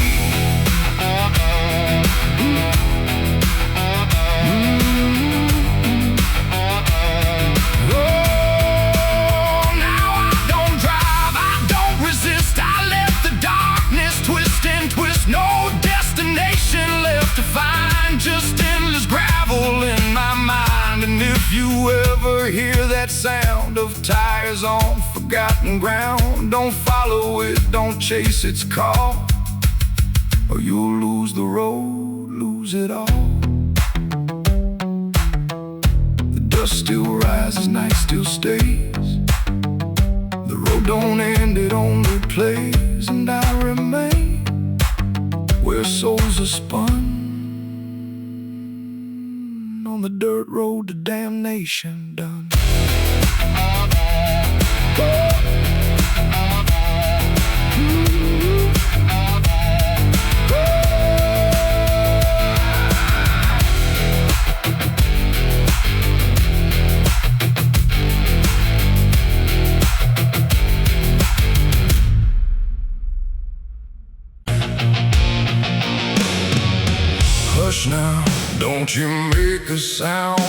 No destination left to find, just endless gravel in my mind. And if you ever hear that sound of tires on forgotten ground, don't follow it, don't chase its call, or you'll lose the road, lose it all. The dust still rises, night still stays. The road don't end, it only plays. And I remain where souls are spun, on the dirt road to damnation done. Hush now, don't you make a sound.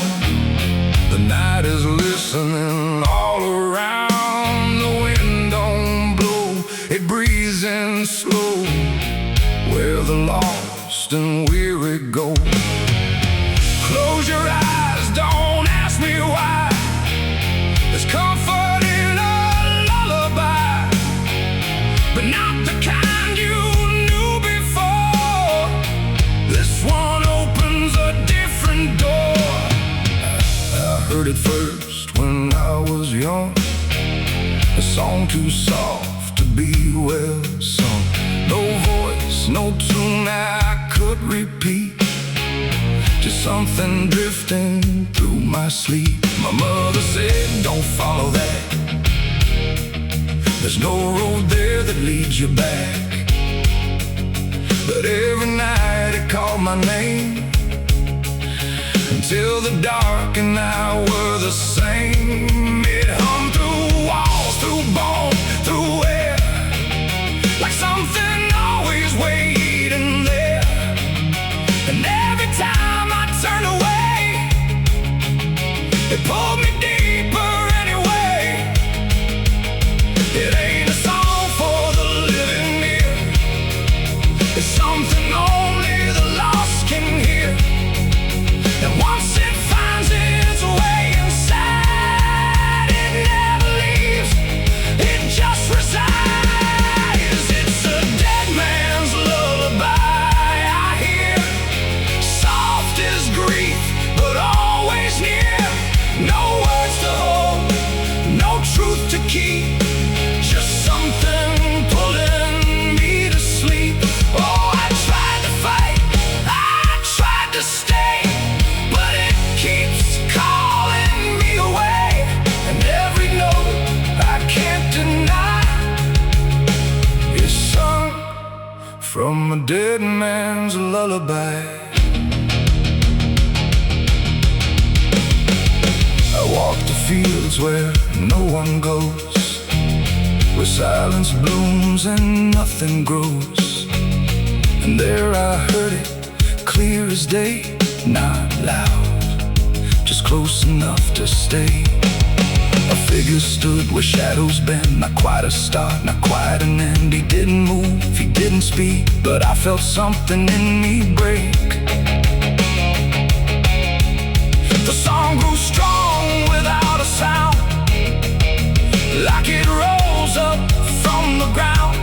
The night is listening all around. The wind don't blow, it breathes in slow, where the lost and weary go. Close your eyes, don't ask me why. There's comfort in a lullaby, but not the kind you knew before. This one opens a different door. I heard it first when I was young, a song too soft to be well sung. No voice, no tune I could repeat, just something drifting through my sleep. My mother said, don't follow that, there's no road there that leads you back. But every night it called my name, until the dark and I were the same. It hummed through walls, through bone, through air, like something always waiting there. And every time I turned away, it pulled me deeper anyway. It ain't a song for the living ear, it's something only the lost can hear. And once it finds its way inside, it never leaves, it just resides. It's a dead man's lullaby I hear, soft as grief, but always near. No words to hold, no truth to keep, just something pulling me to sleep. Oh, I tried to fight, I tried to stay, but it keeps calling me away. And every note I can't deny is sung from a dead man's lullaby. I walk the fields where no one goes, where silence blooms and nothing grows. And there I heard it clear as day, not loud, just close enough to stay. A figure stood where shadows bend, not quite a start, not quite an end. He didn't move, he didn't speak, but I felt something in me break. The song grew strong without a sound, like it rose up from the ground.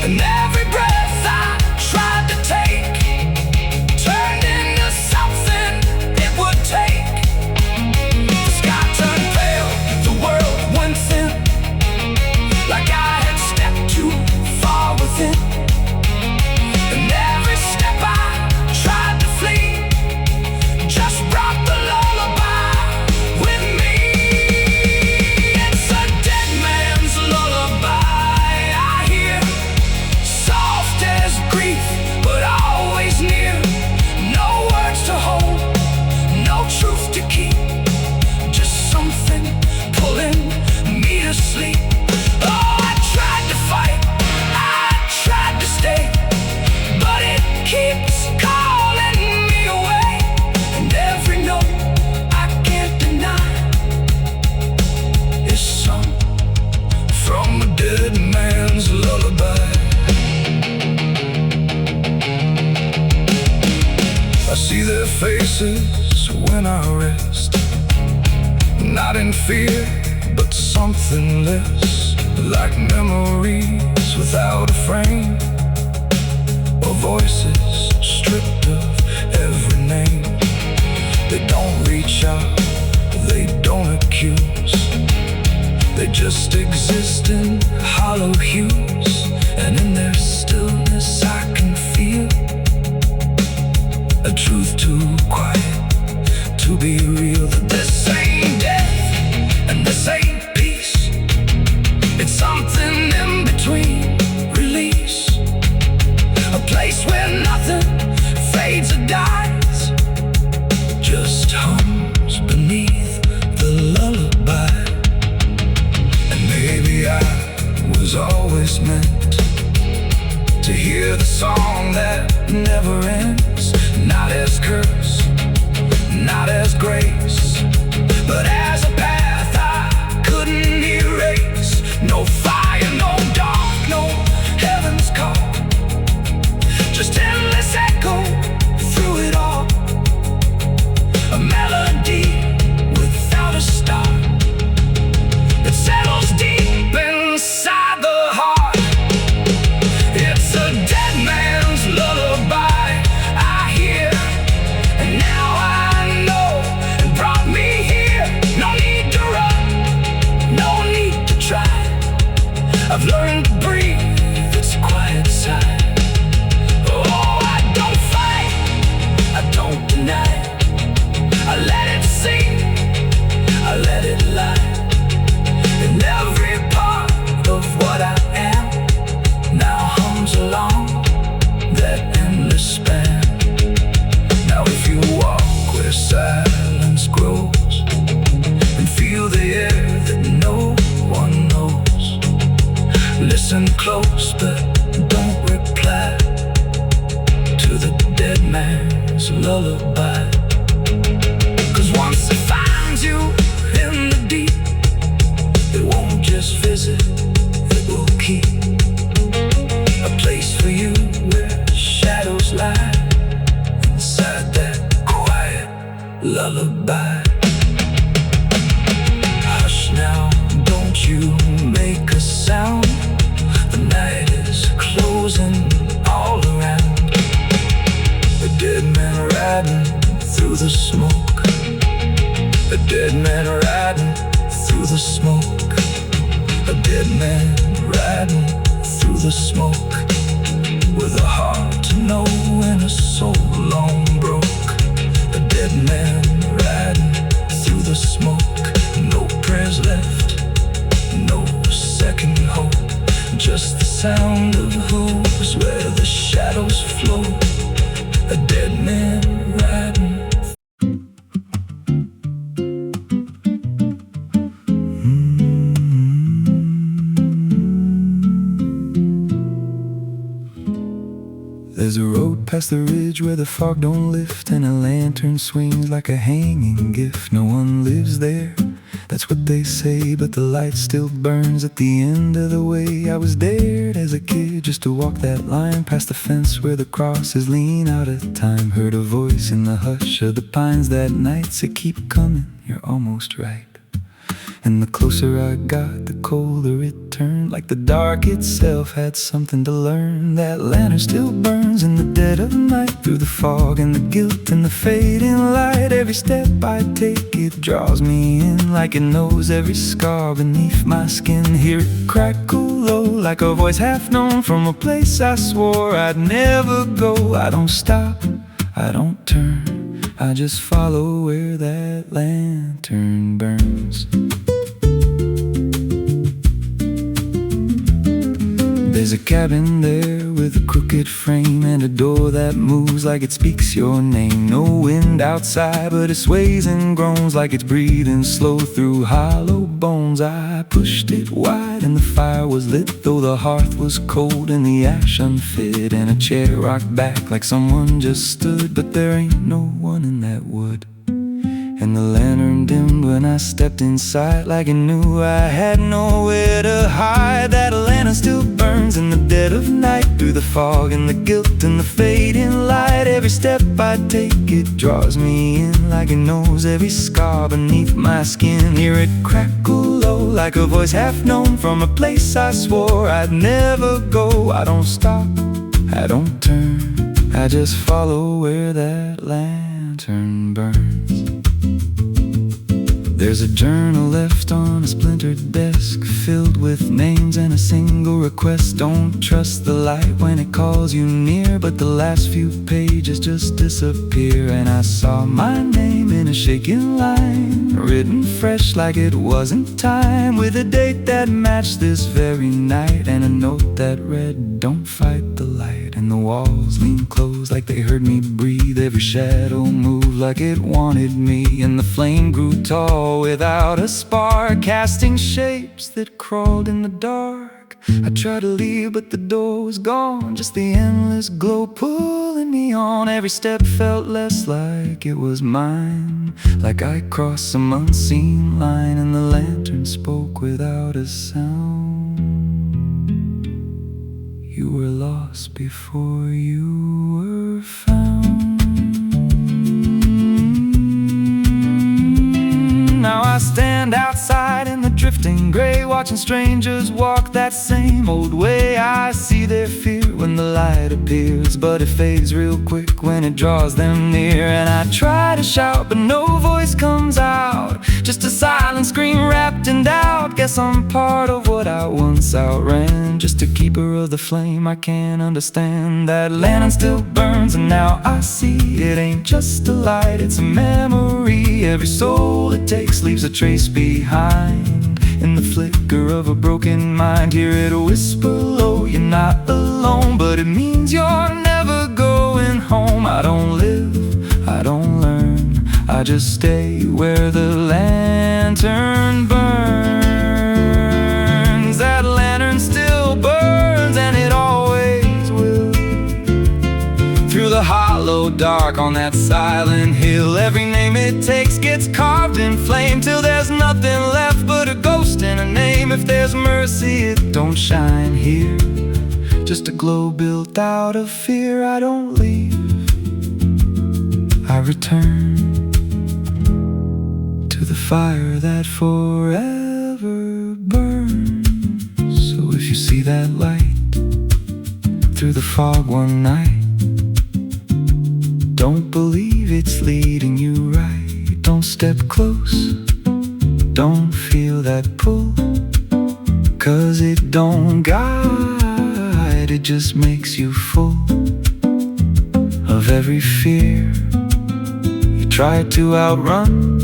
And every breath I tried to take turned into something it would take. The sky turned pale, the world went thin, like I had stepped too far within. And every step I tried to flee just brought the lullaby with me. It's a dead man's lullaby I hear, soft as grief, but always near. No words to hold, no truth to keep, just something pulling me to sleep. Oh, I tried to fight, I tried to stay, but it keeps calling me away. And every note I can't deny is sung from a dead man's lullaby. I see their faces when I rest, not in fear, but something less, like memories without a frame, or voices stripped of every name. They don't reach out, they don't accuse, they just exist in hollow hues. And in their stillness I can feel a truth too quiet to be real. That this ain't death and this ain't peace, it's something in between. Release, a place where nothing fades or dies, just hums beneath the lullaby. And maybe I was always meant to hear the song that never ends, not as curse, not as grace, but as a path I couldn't erase. No fire, no dark, no heaven's call, just endless echo through it all. A melody without a start that settles deep inside the heart. It's a dead man's lullaby I hear, and now I know it brought me here. No need to run, no need to try, I've learned to breathe its quiet sigh. Oh, I don't fight, I don't deny, I let it sing, I let it lie. And every part of what I am now hums along that endless span. Now if you walk where silence grows and feel the air that no one knows, listen close but don't reply to the dead man's lullaby. 'Cause once it finds you in the deep, it won't just visit, it will keep a place for you where shadows lie inside that quiet lullaby. Hush now, don't you make a sound, the night is closing all around. A dead man riding through the smoke, a dead man riding through the smoke, a dead man riding through the smoke, with a heart to know and a soul long broke. A dead man riding through the smoke, no prayers left, no second hope, just the sound of hooves where the shadows flow. A dead man riding. There's a road past across the ridge where the fog don't lift, and a lantern swings like a hanging gift. No one lives there, that's what they say, but the light still burns at the end of the way. I was dared as a kid just to walk that line past the fence where the crosses lean out of time. Heard a voice in the hush of the pines that night said, keep coming, you're almost right. And the closer I got, the colder it turned, like the dark itself had something to learn. That lantern still burns in the dead of night, through the fog and the guilt and the fading light. Every step I take, it draws me in, like it knows every scar beneath my skin. Hear it crackle low, like a voice half known from a place I swore I'd never go. I don't stop, I don't turn, I just follow where that lantern burns. There's a cabin there with a crooked frame and a door that moves like it speaks your name. No wind outside, but it sways and groans like it's breathing slow through hollow bones. I pushed it wide and the fire was lit, though the hearth was cold and the ash unfit, and a chair rocked back like someone just stood. But there ain't no one in that wood. And the lantern dimmed when I stepped inside, like it knew I had nowhere to hide. That lantern still burns in the dead of night, through the fog and the guilt and the fading light. Every step I take, it draws me in, like it knows every scar beneath my skin. Hear it crackle low, like a voice half known from a place I swore I'd never go. I don't stop, I don't turn, I just follow where that lantern burns. There's a journal left on a splintered desk, filled with names and a single request. Don't trust the light when it calls you near, but the last few pages just disappear. And I saw my name in a shaking line, written fresh like it wasn't time, with a date that matched this very night, and a note that read, don't fight the light. And the walls leaned close like they heard me breathe, every shadow moved like it wanted me, and the flame grew tall without a spark, casting shapes that crawled in the dark. I tried to leave, but the door was gone, just the endless glow pulling me on. Every step felt less like it was mine, like I crossed some unseen line, and the lantern spoke without a sound. You were lost before you were found. Now I stand outside in the drifting gray, watching strangers walk that same old way. I see their fear when the light appears, but it fades real quick when it draws them near. And I try to shout, but no voice comes out, just a silent scream wrapped in doubt. Guess I'm part of what I once outran, just a keeper of the flame I can't understand. That lantern still burns, and now I see it ain't just a light, it's a memory. Every soul it takes leaves a trace behind, in the flicker of a broken mind. Hear it whisper low, you're not alone, but it means you're never going home. I don't live, I don't learn, I just stay where the lantern burns. That lantern still burns, and it always will, through the hollow dark on that silent hill. Every name it takes gets carved in flame, till there's nothing left but a ghost and a name. If there's mercy, it don't shine here, just a glow built out of fear. I don't leave, I return to the fire that forever burns. So if you see that light through the fog one night, don't believe it's leading you right. Don't step close, don't feel that pull, 'cause it don't guide, it just makes you full of every fear you try to outrun,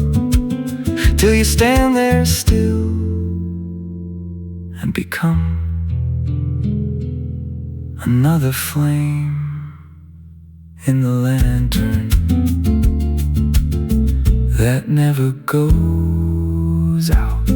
till you stand there still and become another flame in the lantern that never goes out.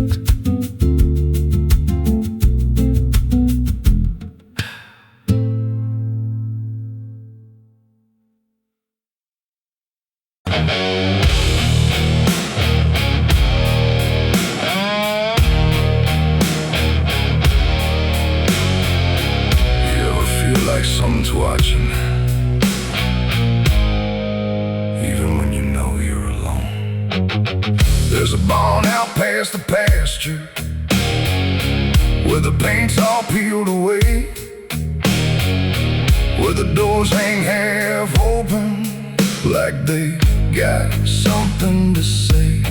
There's a barn out past the pasture where the paint's all peeled away, where the doors hang half open like they got something to say.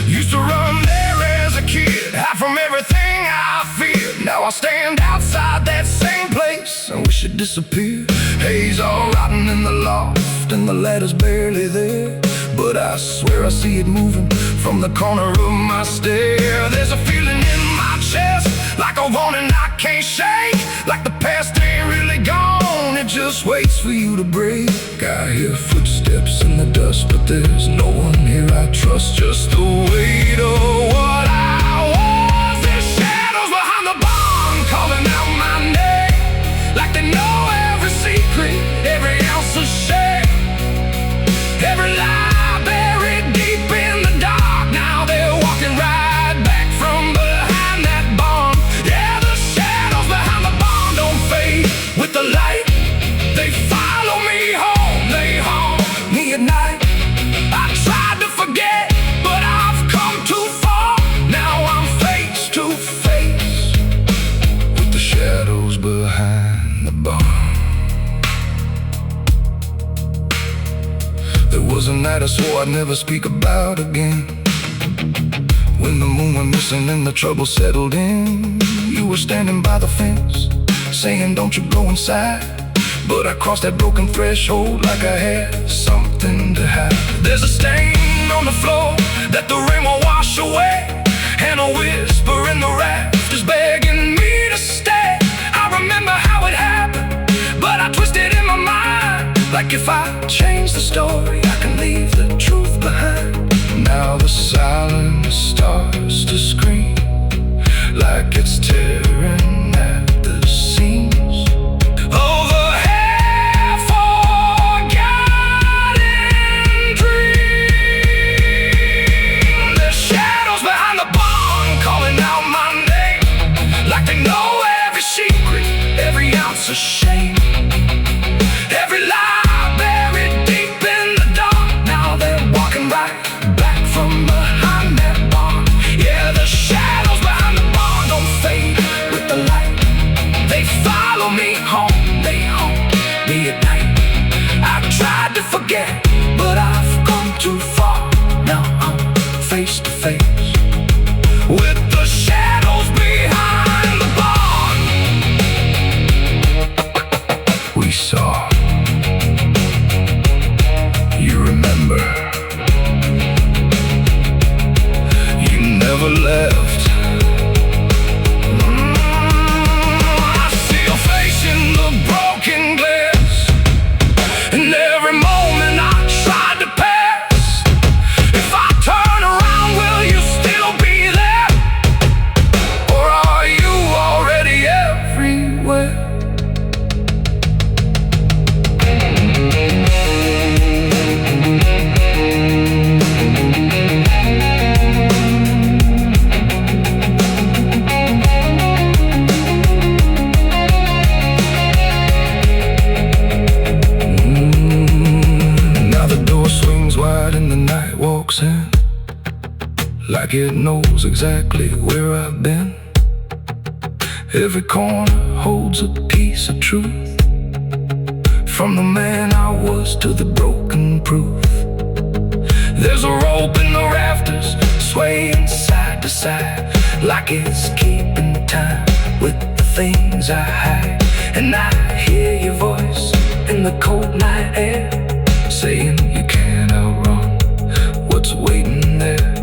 Used to run there as a kid, hide from everything I feared. Now I stand outside that same place and wish it disappeared. Haze all rotten in the loft and the ladder's barely there, but I swear I see it moving from the corner of my stair. There's a feeling in my chest, like a warning I can't shake, like the past ain't really gone, it just waits for you to break. I hear footsteps in the dust, but there's no one here I trust. Just the weight of what I was. There's shadows behind the barn calling out my name, like they know every secret, every ounce of shame, every lie buried deep in the dark. Now they're walking right back from behind that barn. Yeah, the shadows behind the barn don't fade with the light. They follow me home, they haunt me at night. I tried to forget, but I've come too far. Now I'm face to face with the shadows behind the barn. There was a night I swore I'd never speak about again, when the moon went missing and the trouble settled in. You were standing by the fence, saying don't you go inside, but I crossed that broken threshold like I had something to hide. There's a stain on the floor that the rain will wash away, and a whisper in the rafters begging me to stay. I remember how it happened, but I twisted in my mind, like if I change the story, I can leave the truth behind. Now the silence starts to scream, like it's tearing at the seams of a half-forgotten dream. There's shadows behind the barn calling out my name, like they know every secret, every ounce of shame, every lie buried deep in the dark. Now they're walking right back from behind that barn. Yeah, the shadows behind the barn don't fade with the light. They follow me home, they haunt me at night. I've tried to forget, but I've come too far. Now I'm face to face with the shadows behind the barn. We saw, you remember, you never left. I see your face in the broken glass, and every moment I tried to pass. If I turn around, will you still be there, or are you already everywhere? Now the door swings wide and the night walks in, like it knows exactly where I've been. Every corner holds a piece of truth, from the man I was to the broken proof. There's a rope in the rafters, swaying side to side, like it's keeping time with the things I hide. And I hear your voice in the cold night air, saying you can't outrun what's waiting there.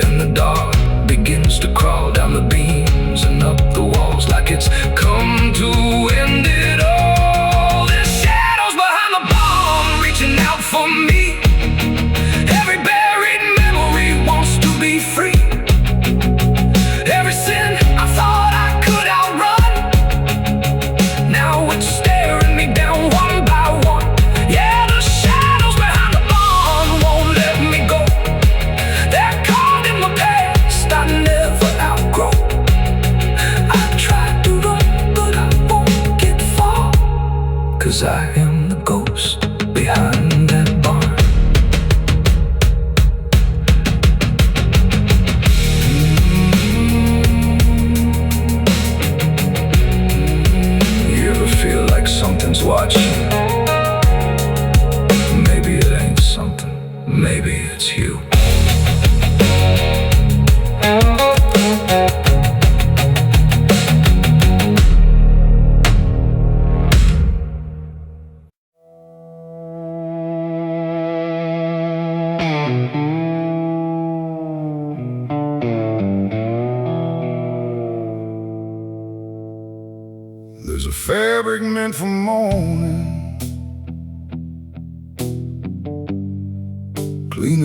And the dark begins to crawl down the beams and up the walls, like it's come to end it all. There's shadows behind the barn reaching out for me. Every buried memory wants to be free. Every sin I thought I could outrun, now it's staring me down one by one. Yeah, the shadows behind the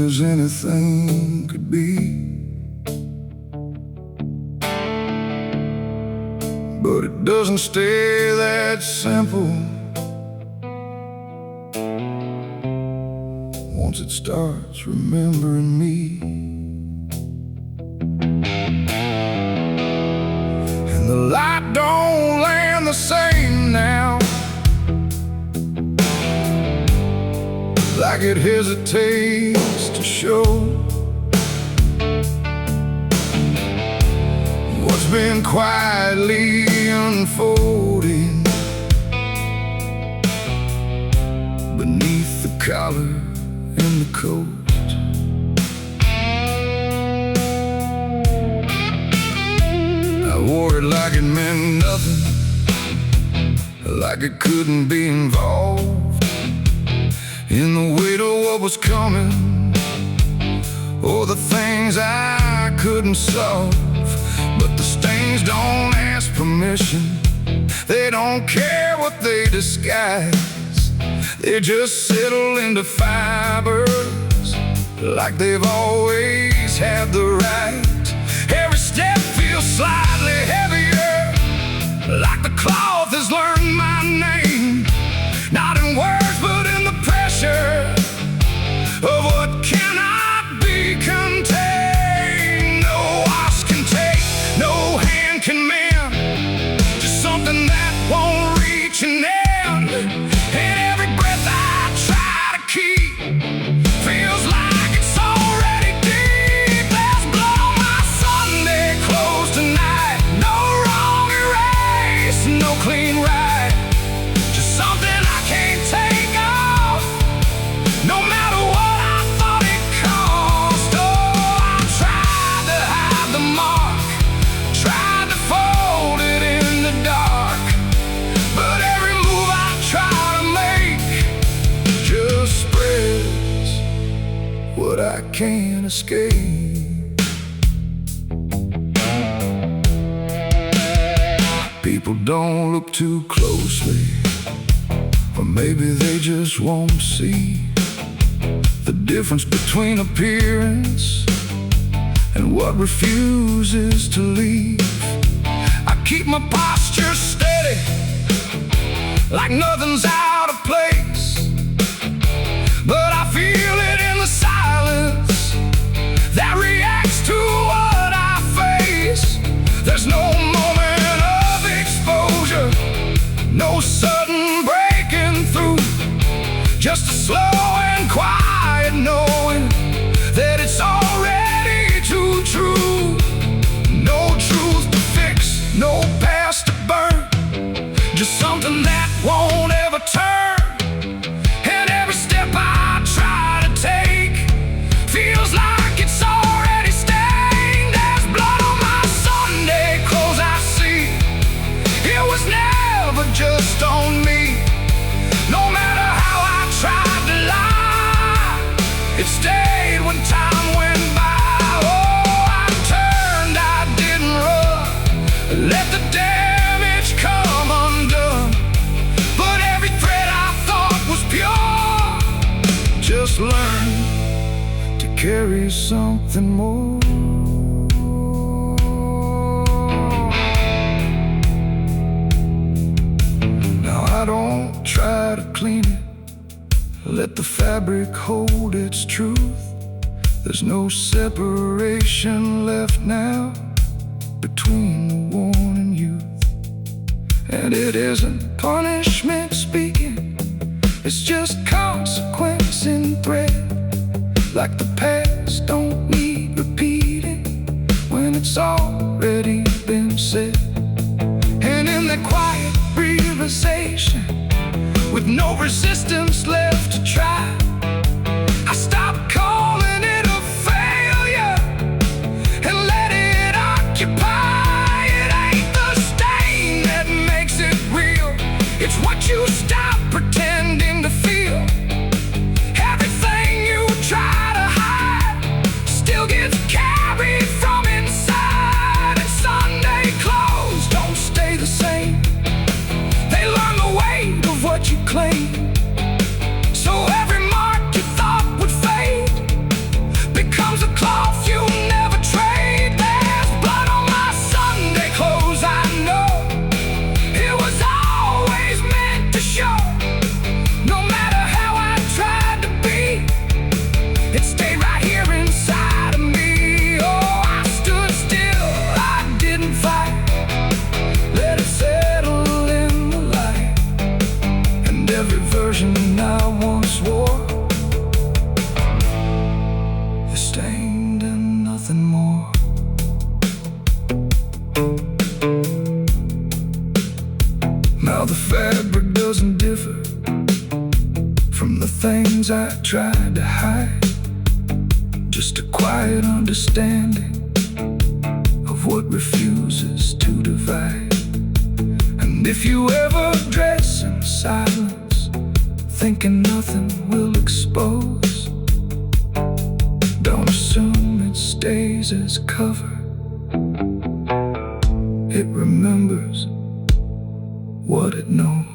as anything could be. But it doesn't stay that simple. Once it starts remembering me, and the light don't land the same now, like it hesitates to show what's been quietly unfolding beneath the collar and the coat. I wore it like it meant nothing, like it couldn't be involved in the weight of what was coming, or the things I couldn't solve. But the stains don't ask permission, they don't care what they disguise. They just settle into fibers like they've always had the right. Every step feels slightly heavier, like the cloth has learned my name, not in words but in the pressure of what cannot be contained. No wash can take, no hand can mend, just something that won't reach an end. And every breath I try to keep feels like it's already deep. There's blood on my Sunday clothes tonight, no wrong erase, no clean right, just something I can't take off, no matter what I thought it cost. Oh, I tried to hide the mark, tried to fold it in the dark, but every move I try to make just spreads what I can't escape. People don't look too closely, or maybe they just won't see the difference between appearance and what refuses to leave. I keep my posture steady, like nothing's out of place, but I feel it in the silence that reacts to what I face. There's no moment of exposure, no sudden breaking through, just a slow and quiet knowing that it's already too true. No truth to fix, no past to burn, just something that won't ever turn. And every step I try to take feels like it's already stained. There's blood on my Sunday clothes I see, it was never just on me. No matter how I tried to lie, it stayed when time went by. Oh, I turned, I didn't run, let the damage come undone. But every thread I thought was pure just learned to carry something more. Now I don't try to clean it, let the fabric hold its truth. There's no separation left now between the worn and youth. And it isn't punishment speaking, it's just consequence in thread. Like the past don't need repeating when it's already been said. And in the quiet realization, with no resistance left to try, I stopped calling it a failure and let it occupy. It ain't the stain that makes it real, it's what you stop pretending to feel. Everything you try to hide still gets carried from inside. And Sunday clothes don't stay the same, they learn the weight of what you claim. So every morning stained and nothing more. Now the fabric doesn't differ from the things I tried to hide. Just a quiet understanding of what refuses to divide. And if you ever dress in silence, thinking nothing will expose, don't assume it stays as cover. It remembers what it knows.